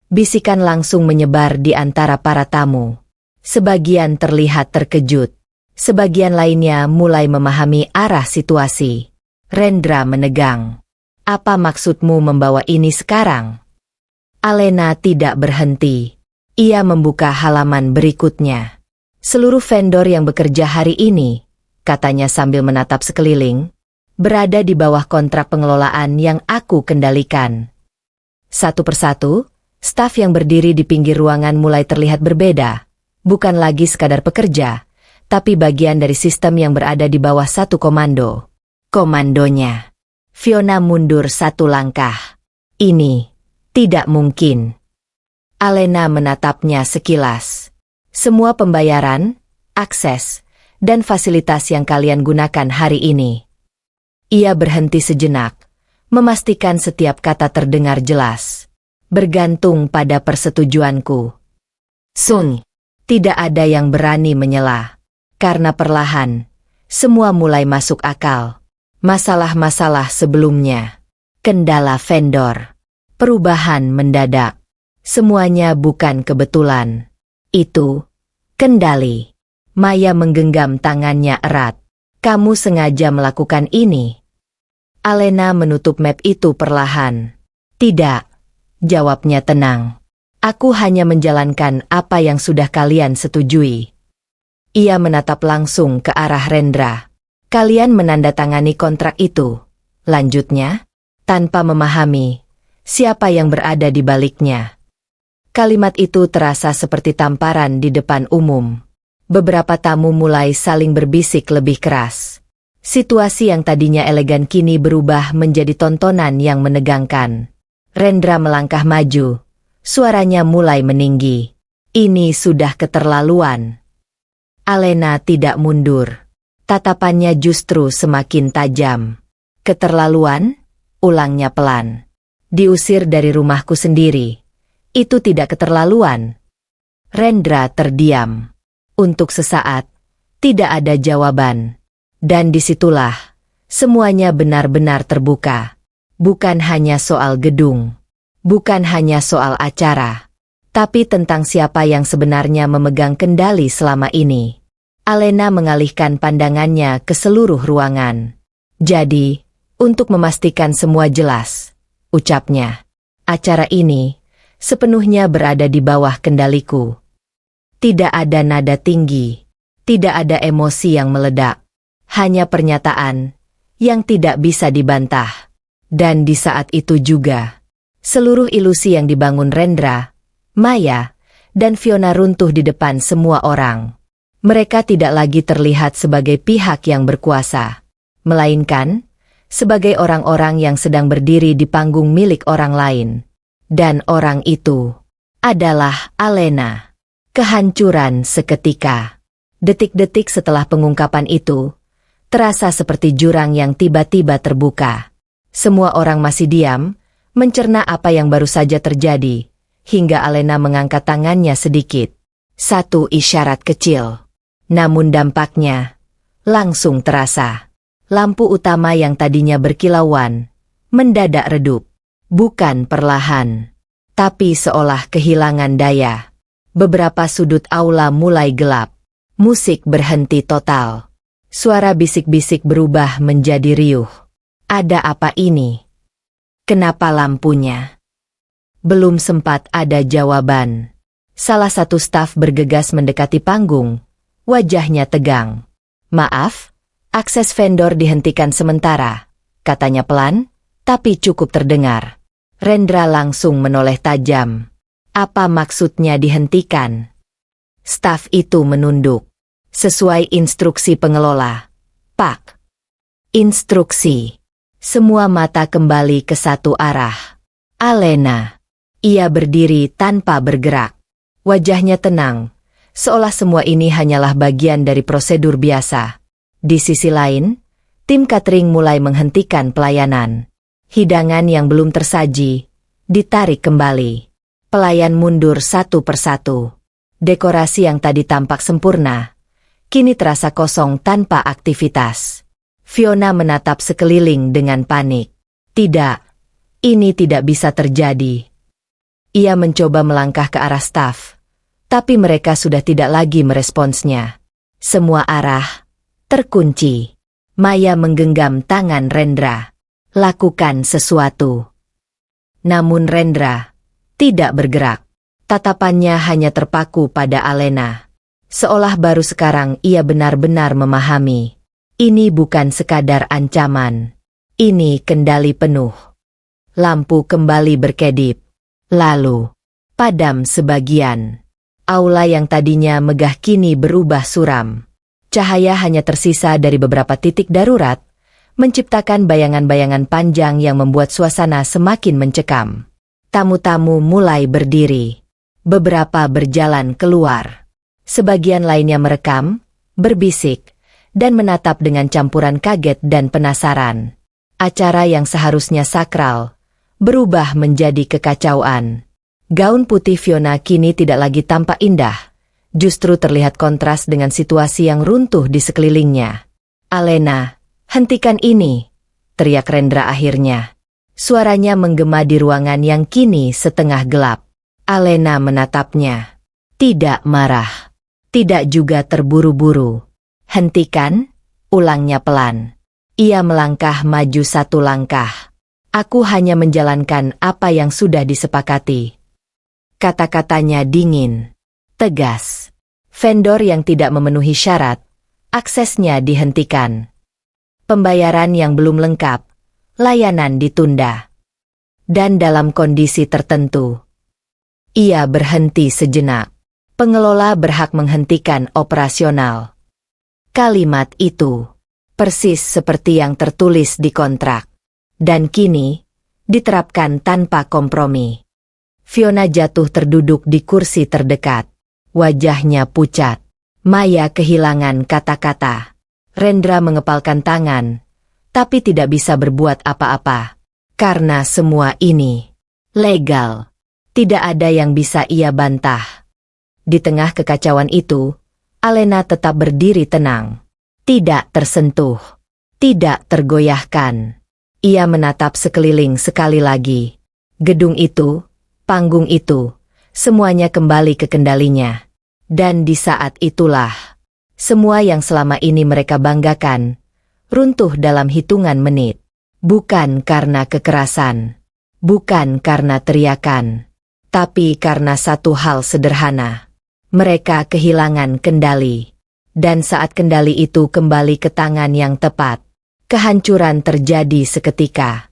Bisikan langsung menyebar di antara para tamu. Sebagian terlihat terkejut. Sebagian lainnya mulai memahami arah situasi. Rendra menegang. Apa maksudmu membawa ini sekarang? Alena tidak berhenti. Ia membuka halaman berikutnya. Seluruh vendor yang bekerja hari ini, katanya sambil menatap sekeliling, berada di bawah kontrak pengelolaan yang aku kendalikan. Satu persatu, staf yang berdiri di pinggir ruangan mulai terlihat berbeda. Bukan lagi sekadar pekerja, tapi bagian dari sistem yang berada di bawah satu komando. Komandonya. Fiona mundur satu langkah. Ini tidak mungkin. Alena menatapnya sekilas. Semua pembayaran, akses, dan fasilitas yang kalian gunakan hari ini. Ia berhenti sejenak, memastikan setiap kata terdengar jelas. Bergantung pada persetujuanku. Sun, tidak ada yang berani menyela. Karena perlahan, semua mulai masuk akal. Masalah-masalah sebelumnya. Kendala vendor. Perubahan mendadak. Semuanya bukan kebetulan. Itu kendali. Maya menggenggam tangannya erat. Kamu sengaja melakukan ini. Alena menutup map itu perlahan. Tidak, jawabnya tenang. Aku hanya menjalankan apa yang sudah kalian setujui. Ia menatap langsung ke arah Rendra. Kalian menandatangani kontrak itu. Lanjutnya, tanpa memahami siapa yang berada di baliknya. Kalimat itu terasa seperti tamparan di depan umum. Beberapa tamu mulai saling berbisik lebih keras. Situasi yang tadinya elegan kini berubah menjadi tontonan yang menegangkan. Rendra melangkah maju. Suaranya mulai meninggi. Ini sudah keterlaluan. Alena tidak mundur. Tatapannya justru semakin tajam. Keterlaluan? Ulangnya pelan. Diusir dari rumahku sendiri. Itu tidak keterlaluan. Rendra terdiam. Untuk sesaat, tidak ada jawaban. Dan disitulah, semuanya benar-benar terbuka. Bukan hanya soal gedung. Bukan hanya soal acara. Tapi tentang siapa yang sebenarnya memegang kendali selama ini. Alena mengalihkan pandangannya ke seluruh ruangan. Jadi, untuk memastikan semua jelas, ucapnya, acara ini sepenuhnya berada di bawah kendaliku. Tidak ada nada tinggi, tidak ada emosi yang meledak, hanya pernyataan yang tidak bisa dibantah. Dan di saat itu juga, seluruh ilusi yang dibangun Rendra, Maya, dan Fiona runtuh di depan semua orang. Mereka tidak lagi terlihat sebagai pihak yang berkuasa, melainkan sebagai orang-orang yang sedang berdiri di panggung milik orang lain. Dan orang itu adalah Alena. Kehancuran seketika. Detik-detik setelah pengungkapan itu, terasa seperti jurang yang tiba-tiba terbuka. Semua orang masih diam, mencerna apa yang baru saja terjadi, hingga Alena mengangkat tangannya sedikit. Satu isyarat kecil. Namun dampaknya langsung terasa. Lampu utama yang tadinya berkilauan mendadak redup. Bukan perlahan, tapi seolah kehilangan daya. Beberapa sudut aula mulai gelap. Musik berhenti total. Suara bisik-bisik berubah menjadi riuh. Ada apa ini? Kenapa lampunya? Belum sempat ada jawaban. Salah satu staf bergegas mendekati panggung. Wajahnya tegang. Maaf, akses vendor dihentikan sementara, katanya pelan, tapi cukup terdengar. Rendra langsung menoleh tajam. Apa maksudnya dihentikan? Staf itu menunduk. Sesuai instruksi pengelola. Pak. Instruksi. Semua mata kembali ke satu arah. Alena. Ia berdiri tanpa bergerak. Wajahnya tenang. Seolah semua ini hanyalah bagian dari prosedur biasa. Di sisi lain, tim catering mulai menghentikan pelayanan. Hidangan yang belum tersaji ditarik kembali. Pelayan mundur satu persatu. Dekorasi yang tadi tampak sempurna, kini terasa kosong tanpa aktivitas. Fiona menatap sekeliling dengan panik. Tidak, ini tidak bisa terjadi. Ia mencoba melangkah ke arah staf, tapi mereka sudah tidak lagi meresponsnya. Semua arah terkunci. Maya menggenggam tangan Rendra. Lakukan sesuatu. Namun Rendra tidak bergerak. Tatapannya hanya terpaku pada Alena. Seolah baru sekarang ia benar-benar memahami. Ini bukan sekadar ancaman. Ini kendali penuh. Lampu kembali berkedip. Lalu, padam sebagian. Aula yang tadinya megah kini berubah suram. Cahaya hanya tersisa dari beberapa titik darurat, menciptakan bayangan-bayangan panjang yang membuat suasana semakin mencekam. Tamu-tamu mulai berdiri. Beberapa berjalan keluar. Sebagian lainnya merekam, berbisik, dan menatap dengan campuran kaget dan penasaran. Acara yang seharusnya sakral berubah menjadi kekacauan. Gaun putih Fiona kini tidak lagi tampak indah, justru terlihat kontras dengan situasi yang runtuh di sekelilingnya. "Alena, hentikan ini!" teriak Rendra akhirnya. Suaranya menggema di ruangan yang kini setengah gelap. Alena menatapnya. Tidak marah. Tidak juga terburu-buru. "Hentikan," ulangnya pelan. Ia melangkah maju satu langkah. "Aku hanya menjalankan apa yang sudah disepakati." Kata-katanya dingin, tegas. Vendor yang tidak memenuhi syarat, aksesnya dihentikan. Pembayaran yang belum lengkap, layanan ditunda. Dan dalam kondisi tertentu, ia berhenti sejenak. Pengelola berhak menghentikan operasional. Kalimat itu persis seperti yang tertulis di kontrak. Dan kini diterapkan tanpa kompromi. Fiona jatuh terduduk di kursi terdekat. Wajahnya pucat. Maya kehilangan kata-kata. Rendra mengepalkan tangan, tapi tidak bisa berbuat apa-apa. Karena semua ini legal. Tidak ada yang bisa ia bantah. Di tengah kekacauan itu, Alena tetap berdiri tenang. Tidak tersentuh. Tidak tergoyahkan. Ia menatap sekeliling sekali lagi. Gedung itu, panggung itu, semuanya kembali ke kendalinya. Dan di saat itulah, semua yang selama ini mereka banggakan, runtuh dalam hitungan menit. Bukan karena kekerasan. Bukan karena teriakan. Tapi karena satu hal sederhana. Mereka kehilangan kendali. Dan saat kendali itu kembali ke tangan yang tepat, kehancuran terjadi seketika.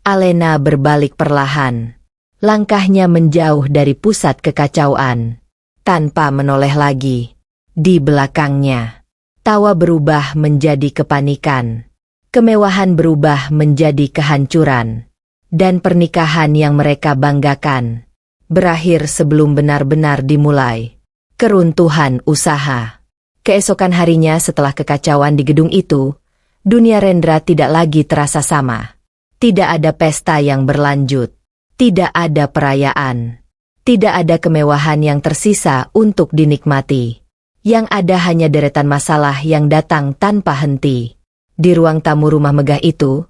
Alena berbalik perlahan. Langkahnya menjauh dari pusat kekacauan. Tanpa menoleh lagi. Di belakangnya, tawa berubah menjadi kepanikan. Kemewahan berubah menjadi kehancuran. Dan pernikahan yang mereka banggakan berakhir sebelum benar-benar dimulai. Keruntuhan usaha. Keesokan harinya setelah kekacauan di gedung itu, dunia Rendra tidak lagi terasa sama. Tidak ada pesta yang berlanjut. Tidak ada perayaan. Tidak ada kemewahan yang tersisa untuk dinikmati. Yang ada hanya deretan masalah yang datang tanpa henti. Di ruang tamu rumah megah itu,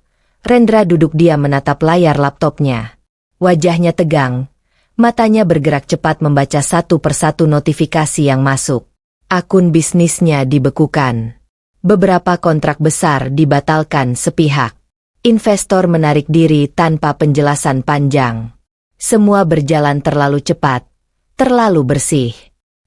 Rendra duduk diam menatap layar laptopnya. Wajahnya tegang. Matanya bergerak cepat membaca satu persatu notifikasi yang masuk. Akun bisnisnya dibekukan. Beberapa kontrak besar dibatalkan sepihak. Investor menarik diri tanpa penjelasan panjang. Semua berjalan terlalu cepat, terlalu bersih.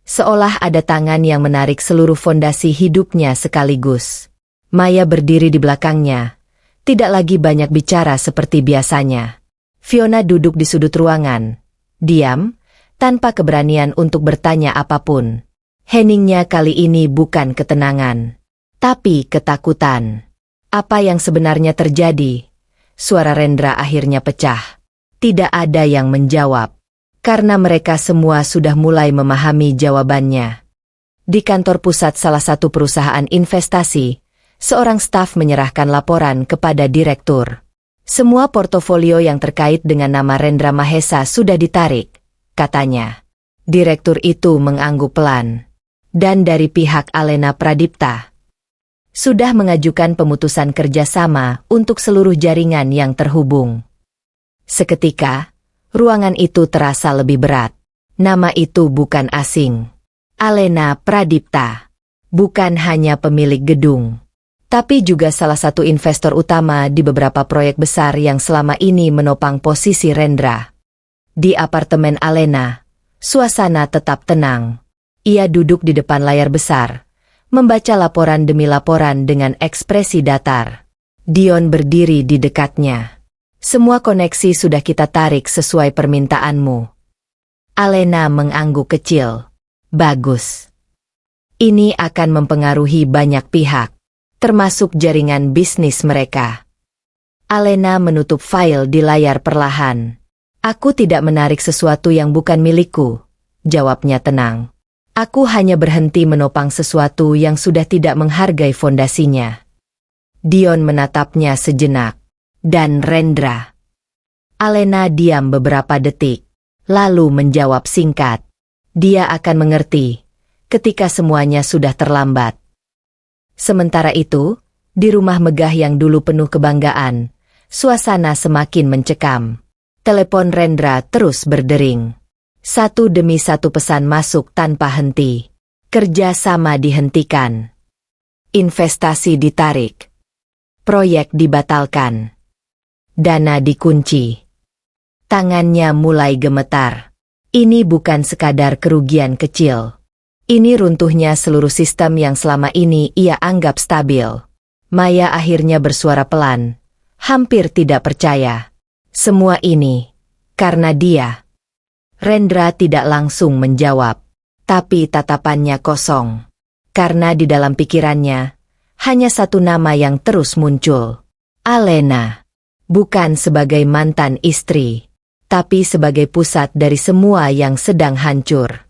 Seolah ada tangan yang menarik seluruh fondasi hidupnya sekaligus. Maya berdiri di belakangnya. Tidak lagi banyak bicara seperti biasanya. Fiona duduk di sudut ruangan. Diam, tanpa keberanian untuk bertanya apapun. Heningnya kali ini bukan ketenangan, tapi ketakutan. Apa yang sebenarnya terjadi? Suara Rendra akhirnya pecah. Tidak ada yang menjawab, karena mereka semua sudah mulai memahami jawabannya. Di kantor pusat salah satu perusahaan investasi, seorang staf menyerahkan laporan kepada direktur. Semua portofolio yang terkait dengan nama Rendra Mahesa sudah ditarik, katanya. Direktur itu mengangguk pelan. Dan dari pihak Alena Pradipta sudah mengajukan pemutusan kerjasama untuk seluruh jaringan yang terhubung. Seketika, ruangan itu terasa lebih berat. Nama itu bukan asing. Alena Pradipta bukan hanya pemilik gedung, tapi juga salah satu investor utama di beberapa proyek besar yang selama ini menopang posisi Rendra. Di apartemen Alena, suasana tetap tenang. Ia duduk di depan layar besar, membaca laporan demi laporan dengan ekspresi datar. Dion berdiri di dekatnya. Semua koneksi sudah kita tarik sesuai permintaanmu. Alena mengangguk kecil. Bagus. Ini akan mempengaruhi banyak pihak, termasuk jaringan bisnis mereka. Alena menutup file di layar perlahan. Aku tidak menarik sesuatu yang bukan milikku, jawabnya tenang. Aku hanya berhenti menopang sesuatu yang sudah tidak menghargai fondasinya. Dion menatapnya sejenak. Dan Rendra. Alena diam beberapa detik, lalu menjawab singkat. Dia akan mengerti ketika semuanya sudah terlambat. Sementara itu, di rumah megah yang dulu penuh kebanggaan, suasana semakin mencekam. Telepon Rendra terus berdering. Satu demi satu pesan masuk tanpa henti. Kerja sama dihentikan. Investasi ditarik. Proyek dibatalkan. Dana dikunci. Tangannya mulai gemetar. Ini bukan sekadar kerugian kecil. Ini runtuhnya seluruh sistem yang selama ini ia anggap stabil. Maya akhirnya bersuara pelan, hampir tidak percaya. Semua ini karena dia. Rendra tidak langsung menjawab, tapi tatapannya kosong. Karena di dalam pikirannya, hanya satu nama yang terus muncul. Alena. Bukan sebagai mantan istri, tapi sebagai pusat dari semua yang sedang hancur.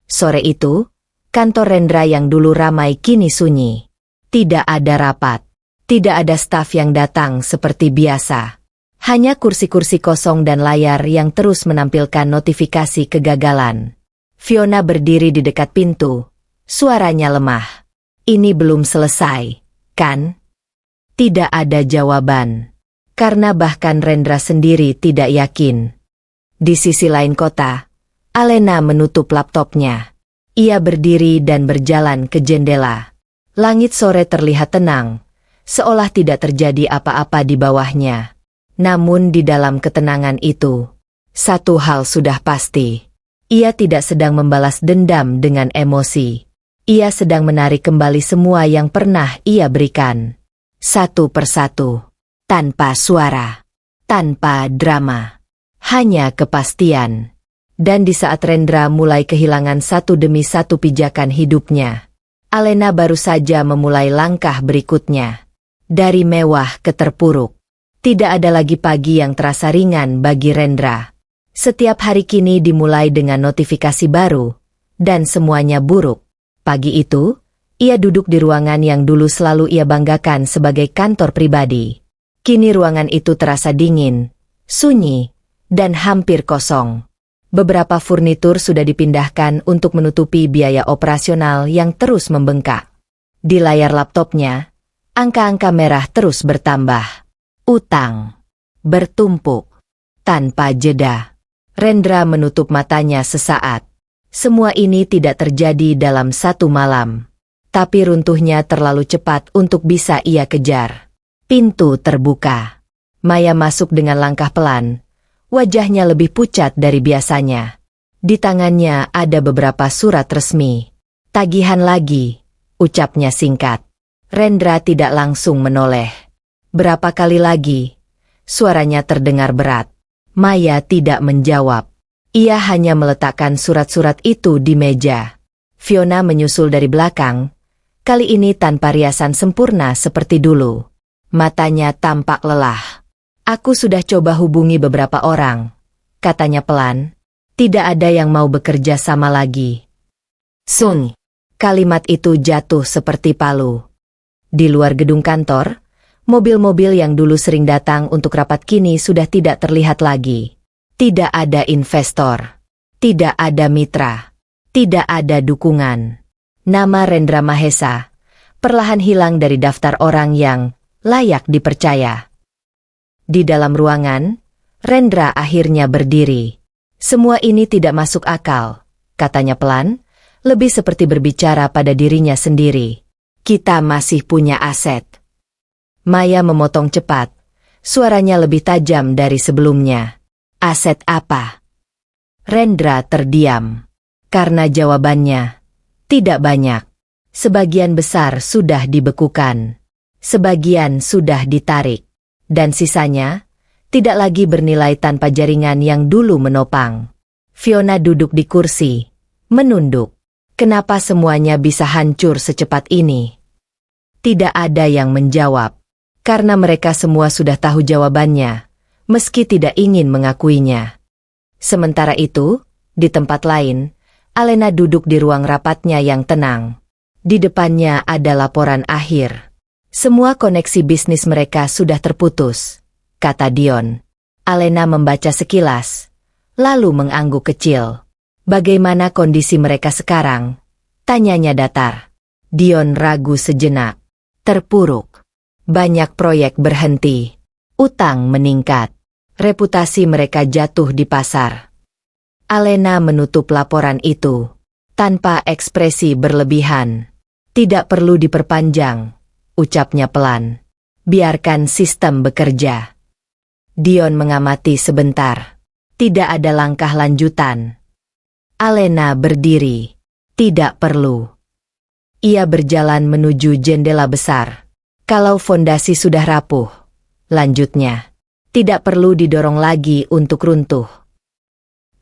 Sore itu, kantor Rendra yang dulu ramai kini sunyi. Tidak ada rapat, tidak ada staf yang datang seperti biasa. Hanya kursi-kursi kosong dan layar yang terus menampilkan notifikasi kegagalan. Fiona berdiri di dekat pintu, suaranya lemah. Ini belum selesai, kan? Tidak ada jawaban. Karena bahkan Rendra sendiri tidak yakin. Di sisi lain kota, Alena menutup laptopnya. Ia berdiri dan berjalan ke jendela. Langit sore terlihat tenang, seolah tidak terjadi apa-apa di bawahnya. Namun di dalam ketenangan itu, satu hal sudah pasti. Ia tidak sedang membalas dendam dengan emosi. Ia sedang menarik kembali semua yang pernah ia berikan. Satu persatu. Tanpa suara, tanpa drama, hanya kepastian. Dan di saat Rendra mulai kehilangan satu demi satu pijakan hidupnya, Alena baru saja memulai langkah berikutnya. Dari mewah ke terpuruk. Tidak ada lagi pagi yang terasa ringan bagi Rendra. Setiap hari kini dimulai dengan notifikasi baru, dan semuanya buruk. Pagi itu, ia duduk di ruangan yang dulu selalu ia banggakan sebagai kantor pribadi. Kini ruangan itu terasa dingin, sunyi, dan hampir kosong. Beberapa furnitur sudah dipindahkan untuk menutupi biaya operasional yang terus membengkak. Di layar laptopnya, angka-angka merah terus bertambah. Utang bertumpuk tanpa jeda. Rendra menutup matanya sesaat. Semua ini tidak terjadi dalam satu malam. Tapi runtuhnya terlalu cepat untuk bisa ia kejar. Pintu terbuka. Maya masuk dengan langkah pelan. Wajahnya lebih pucat dari biasanya. Di tangannya ada beberapa surat resmi. Tagihan lagi, ucapnya singkat. Rendra tidak langsung menoleh. Berapa kali lagi? Suaranya terdengar berat. Maya tidak menjawab. Ia hanya meletakkan surat-surat itu di meja. Fiona menyusul dari belakang, kali ini tanpa riasan sempurna seperti dulu. Matanya tampak lelah. Aku sudah coba hubungi beberapa orang, katanya pelan. Tidak ada yang mau bekerja sama lagi. Sun. Kalimat itu jatuh seperti palu. Di luar gedung kantor, mobil-mobil yang dulu sering datang untuk rapat kini sudah tidak terlihat lagi. Tidak ada investor. Tidak ada mitra. Tidak ada dukungan. Nama Rendra Mahesa perlahan hilang dari daftar orang yang layak dipercaya. Di dalam ruangan, Rendra akhirnya berdiri. Semua ini tidak masuk akal, katanya pelan, lebih seperti berbicara pada dirinya sendiri. Kita masih punya aset. Maya memotong cepat, suaranya lebih tajam dari sebelumnya. Aset apa? Rendra terdiam. Karena jawabannya tidak banyak. Sebagian besar sudah dibekukan. Sebagian sudah ditarik. Dan sisanya tidak lagi bernilai tanpa jaringan yang dulu menopang. Fiona duduk di kursi, menunduk. Kenapa semuanya bisa hancur secepat ini? Tidak ada yang menjawab. Karena mereka semua sudah tahu jawabannya, meski tidak ingin mengakuinya. Sementara itu, di tempat lain, Alena duduk di ruang rapatnya yang tenang. Di depannya ada laporan akhir. Semua koneksi bisnis mereka sudah terputus, kata Dion. Alena membaca sekilas, lalu mengangguk kecil. Bagaimana kondisi mereka sekarang? Tanyanya datar. Dion ragu sejenak. Terpuruk. Banyak proyek berhenti. Utang meningkat. Reputasi mereka jatuh di pasar. Alena menutup laporan itu. Tanpa ekspresi berlebihan. Tidak perlu diperpanjang, ucapnya pelan. Biarkan sistem bekerja. Dion mengamati sebentar. Tidak ada langkah lanjutan. Alena berdiri. Tidak perlu. Ia berjalan menuju jendela besar. Kalau fondasi sudah rapuh, lanjutnya, tidak perlu didorong lagi untuk runtuh.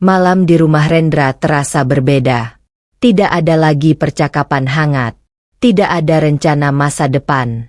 Malam di rumah Rendra terasa berbeda. Tidak ada lagi percakapan hangat. Tidak ada rencana masa depan.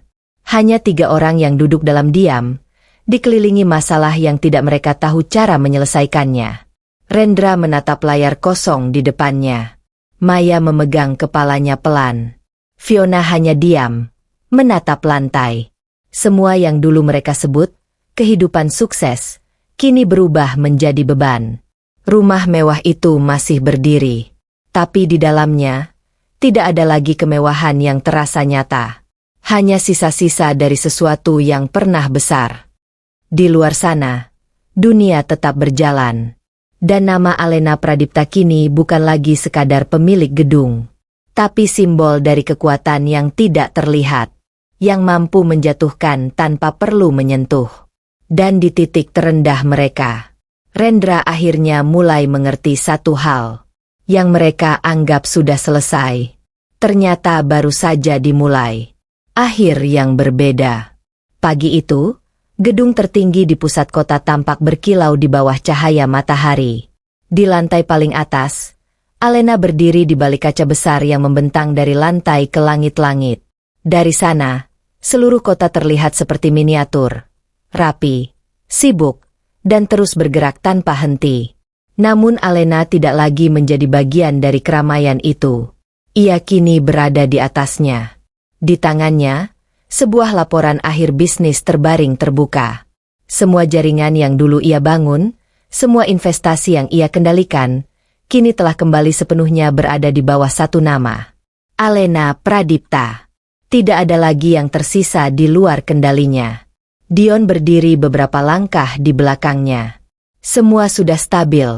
Hanya 3 orang yang duduk dalam diam, dikelilingi masalah yang tidak mereka tahu cara menyelesaikannya. Rendra menatap layar kosong di depannya. Maya memegang kepalanya pelan. Fiona hanya diam, menatap lantai. Semua yang dulu mereka sebut kehidupan sukses, kini berubah menjadi beban. Rumah mewah itu masih berdiri, tapi di dalamnya tidak ada lagi kemewahan yang terasa nyata. Hanya sisa-sisa dari sesuatu yang pernah besar. Di luar sana, dunia tetap berjalan. Dan nama Alena Pradipta kini bukan lagi sekadar pemilik gedung, tapi simbol dari kekuatan yang tidak terlihat, yang mampu menjatuhkan tanpa perlu menyentuh. Dan di titik terendah mereka, Rendra akhirnya mulai mengerti satu hal, yang mereka anggap sudah selesai. Ternyata baru saja dimulai. Akhir yang berbeda. Pagi itu, gedung tertinggi di pusat kota tampak berkilau di bawah cahaya matahari. Di lantai paling atas, Alena berdiri di balik kaca besar yang membentang dari lantai ke langit-langit. Dari sana, seluruh kota terlihat seperti miniatur. Rapi, sibuk, dan terus bergerak tanpa henti. Namun Alena tidak lagi menjadi bagian dari keramaian itu. Ia kini berada di atasnya. Di tangannya, sebuah laporan akhir bisnis terbaring terbuka. Semua jaringan yang dulu ia bangun, semua investasi yang ia kendalikan, kini telah kembali sepenuhnya berada di bawah satu nama. Alena Pradipta. Tidak ada lagi yang tersisa di luar kendalinya. Dion berdiri beberapa langkah di belakangnya. Semua sudah stabil,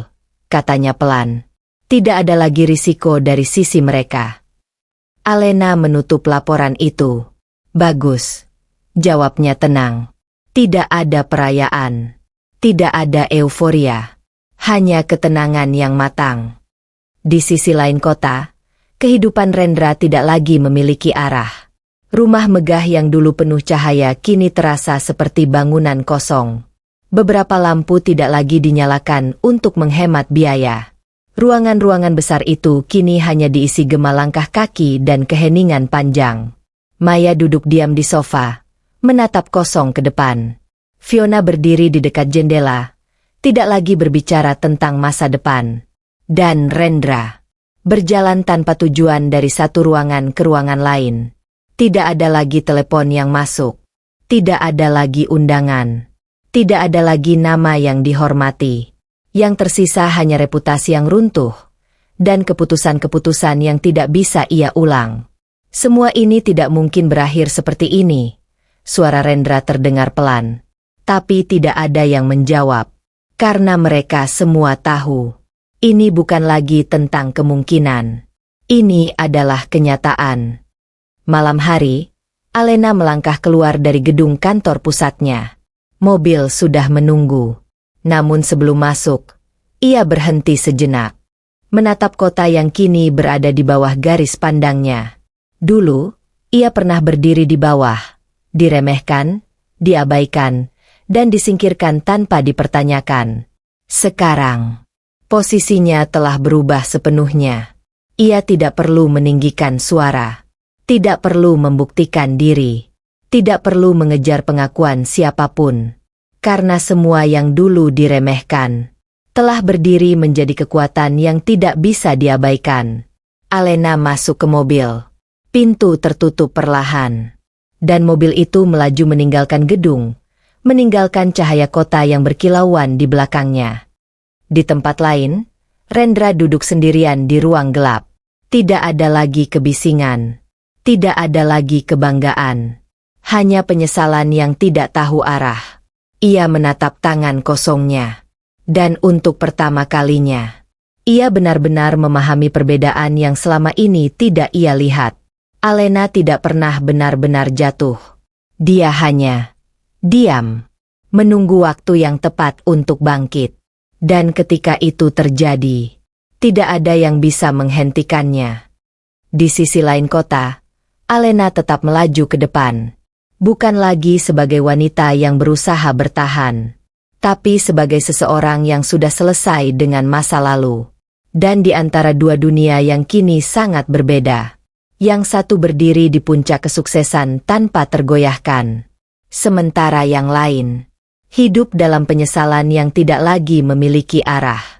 katanya pelan. Tidak ada lagi risiko dari sisi mereka. Alena menutup laporan itu. Bagus. Jawabnya tenang. Tidak ada perayaan. Tidak ada euforia. Hanya ketenangan yang matang. Di sisi lain kota, kehidupan Rendra tidak lagi memiliki arah. Rumah megah yang dulu penuh cahaya kini terasa seperti bangunan kosong. Beberapa lampu tidak lagi dinyalakan untuk menghemat biaya. Ruangan-ruangan besar itu kini hanya diisi gema langkah kaki dan keheningan panjang. Maya duduk diam di sofa, menatap kosong ke depan. Fiona berdiri di dekat jendela, tidak lagi berbicara tentang masa depan. Dan Rendra berjalan tanpa tujuan dari satu ruangan ke ruangan lain. Tidak ada lagi telepon yang masuk. Tidak ada lagi undangan. Tidak ada lagi nama yang dihormati. Yang tersisa hanya reputasi yang runtuh, dan keputusan-keputusan yang tidak bisa ia ulang. Semua ini tidak mungkin berakhir seperti ini. Suara Rendra terdengar pelan. Tapi tidak ada yang menjawab. Karena mereka semua tahu. Ini bukan lagi tentang kemungkinan. Ini adalah kenyataan. Malam hari, Alena melangkah keluar dari gedung kantor pusatnya. Mobil sudah menunggu. Namun sebelum masuk, ia berhenti sejenak. Menatap kota yang kini berada di bawah garis pandangnya. Dulu, ia pernah berdiri di bawah, diremehkan, diabaikan, dan disingkirkan tanpa dipertanyakan. Sekarang, posisinya telah berubah sepenuhnya. Ia tidak perlu meninggikan suara, tidak perlu membuktikan diri, tidak perlu mengejar pengakuan siapapun. Karena semua yang dulu diremehkan, telah berdiri menjadi kekuatan yang tidak bisa diabaikan. Alena masuk ke mobil. Pintu tertutup perlahan. Dan mobil itu melaju meninggalkan gedung, meninggalkan cahaya kota yang berkilauan di belakangnya. Di tempat lain, Rendra duduk sendirian di ruang gelap. Tidak ada lagi kebisingan. Tidak ada lagi kebanggaan. Hanya penyesalan yang tidak tahu arah. Ia menatap tangan kosongnya. Dan untuk pertama kalinya, ia benar-benar memahami perbedaan yang selama ini tidak ia lihat. Alena tidak pernah benar-benar jatuh. Dia hanya diam, menunggu waktu yang tepat untuk bangkit. Dan ketika itu terjadi, tidak ada yang bisa menghentikannya. Di sisi lain kota, Alena tetap melaju ke depan. Bukan lagi sebagai wanita yang berusaha bertahan, tapi sebagai seseorang yang sudah selesai dengan masa lalu. Dan di antara dua dunia yang kini sangat berbeda, yang satu berdiri di puncak kesuksesan tanpa tergoyahkan, sementara yang lain hidup dalam penyesalan yang tidak lagi memiliki arah.